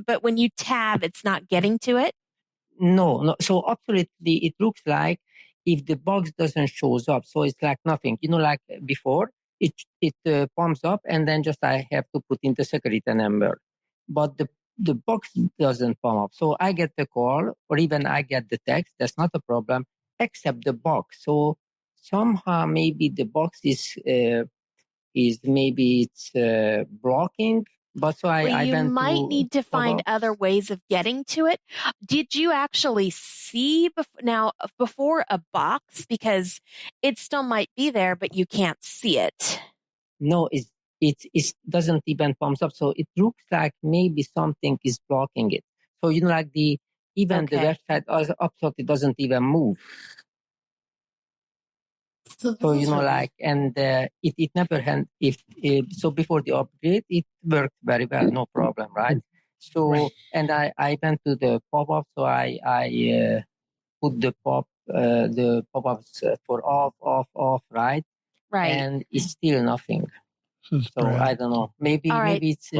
but when you tab, it's not getting to it? No. So actually, it looks like if the box doesn't shows up, so it's like nothing. Like before, it pumps up, and then just I have to put in the security number. But the box doesn't pump up. So I get the call, or even I get the text. That's not a problem, except the box. So somehow maybe the box is maybe it's blocking. But so you might need to find other ways of getting to it. Did you actually see before a box? Because it still might be there, but you can't see it. No, it doesn't even pump up. So it looks like maybe something is blocking it. So like the website upside, it doesn't even move. So and it never had so before the upgrade it worked very well, no problem, right? So right. And I went to the pop-up, so I put the pop-ups for off, right? Right. And it's still nothing. So I don't know. Maybe it's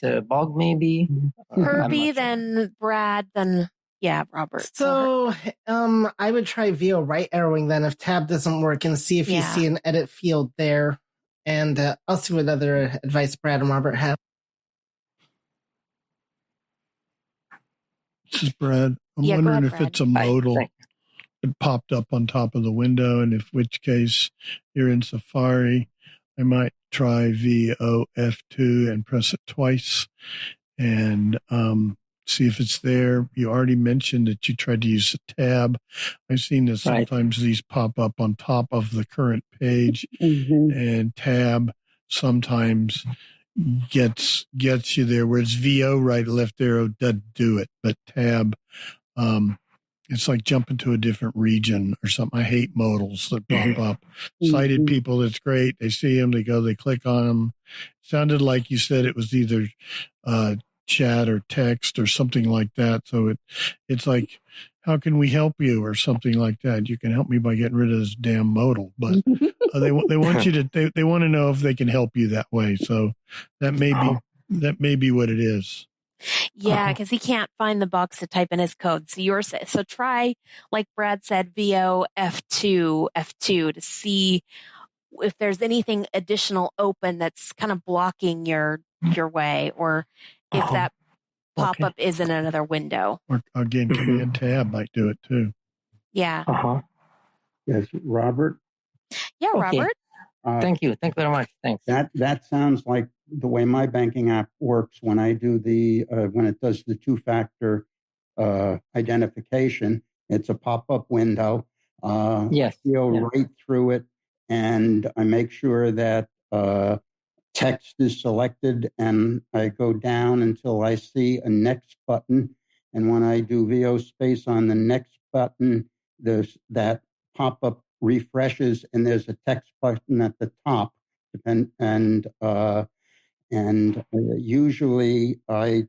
a bug. Maybe Herbie, then Brad, then. Yeah, Robert. So, I would try VO right arrowing then if tab doesn't work and see if you see an edit field there. And I'll see what other advice Brad and Robert have. This is Brad. I'm wondering if it's a modal. It popped up on top of the window, and which case you're in Safari, I might try VOF2 and press it twice and see if it's there. You already mentioned that you tried to use a tab. I've seen that sometimes these pop up on top of the current page, and tab sometimes gets you there. Whereas VO, right, left arrow, doesn't do it, but tab, it's like jumping to a different region or something. I hate modals that pop up. Sighted people, it's great. They see them, they go, they click on them. Sounded like you said it was either chat or text or something like that. So it's like, how can we help you or something like that? You can help me by getting rid of this damn modal. But they want you to they want to know if they can help you that way. So that may be what it is. Yeah, because he can't find the box to type in his code. So try, like Brad said, VO F2 to see if there's anything additional open that's kind of blocking your way, or if that pop-up is in another window. Or again, Command Tab might do it too. Yeah. Yes, Robert. Yeah, Robert. Thank you very much. Thanks. That sounds like the way my banking app works when I do when it does the two-factor identification. It's a pop-up window. Yes. I go right through it, and I make sure that text is selected, and I go down until I see a next button. And when I do VO space on the next button, that pop-up refreshes, and there's a text button at the top. And usually I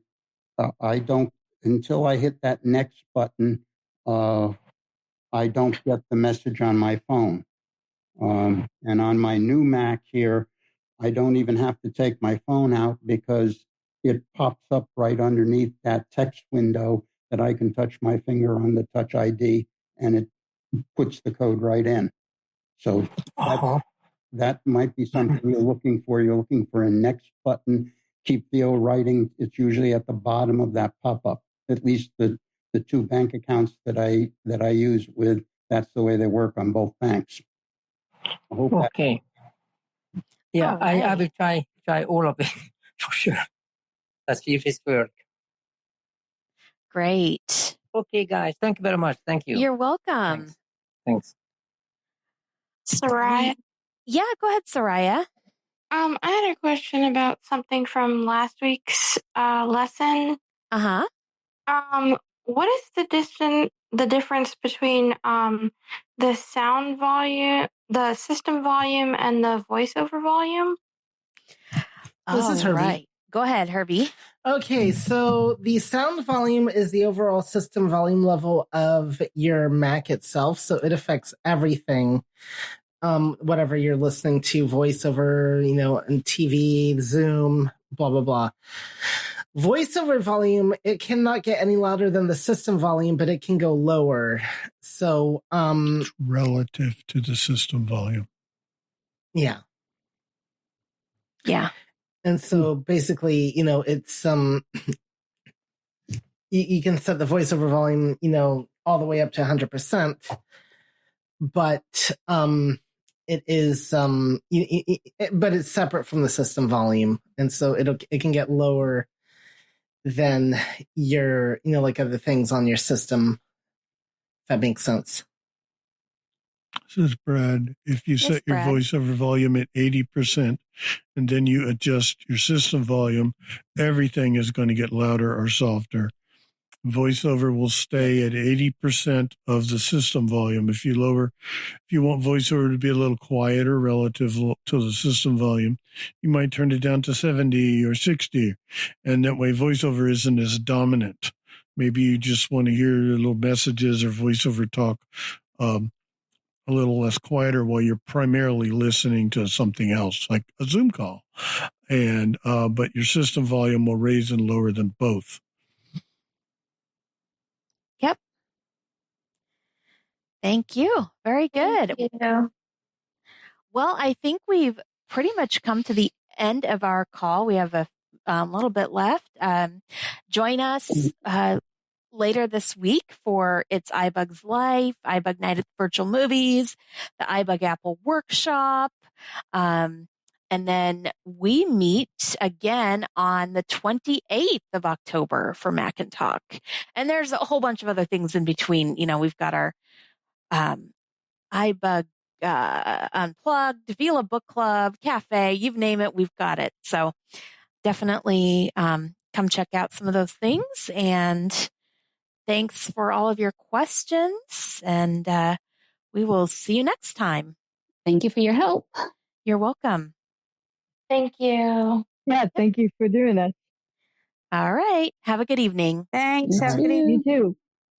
don't, until I hit that next button, I don't get the message on my phone. And on my new Mac here, I don't even have to take my phone out because it pops up right underneath that text window that I can touch my finger on the Touch ID, and it puts the code right in. So that might be something you're looking for. You're looking for a next button. Keep VO writing. It's usually at the bottom of that pop-up. At least the two bank accounts that I use with, that's the way they work on both banks. Okay. Yeah, I will try all of it for sure. Let's see if it's work. Great. Okay, guys. Thank you very much. Thank you. You're welcome. Thanks. Soraya. Yeah, go ahead, Soraya. I had a question about something from last week's lesson. What is the difference between the sound volume, the system volume, and the voiceover volume? This is Herbie. Right. Go ahead, Herbie. Okay, so the sound volume is the overall system volume level of your Mac itself, so it affects everything. Whatever you're listening to, voiceover, and TV, Zoom, blah, blah, blah. Voiceover volume, it cannot get any louder than the system volume, but it can go lower. So, it's relative to the system volume. Yeah. Yeah. And so basically, it's, you can set the voiceover volume, all the way up to 100%, but, it is, but it's separate from the system volume. And so it can get lower than your, like other things on your system. If that makes sense. Says Brad, if you set your voiceover volume at 80% and then you adjust your system volume, everything is going to get louder or softer. VoiceOver will stay at 80% of the system volume. If you want VoiceOver to be a little quieter relative to the system volume, you might turn it down to 70 or 60. And that way VoiceOver isn't as dominant. Maybe you just want to hear little messages or VoiceOver talk a little less quieter while you're primarily listening to something else, like a Zoom call. And but your system volume will raise and lower them both. Yep. Thank you. Very good. Thank you. Well, I think we've pretty much come to the end of our call. We have a little bit left. Join us later this week for It's iBug's Life, iBug Night at the Virtual Movies, the iBug Apple Workshop. And then we meet again on the 28th of October for Mac and Talk. And there's a whole bunch of other things in between. We've got our iBug Unplugged, Vila Book Club, Cafe, you name it, we've got it. So definitely come check out some of those things. And thanks for all of your questions. And we will see you next time. Thank you for your help. You're welcome. Thank you. Yeah, thank you for doing that. All right. Have a good evening. Thanks. You Have a good too. evening. You too.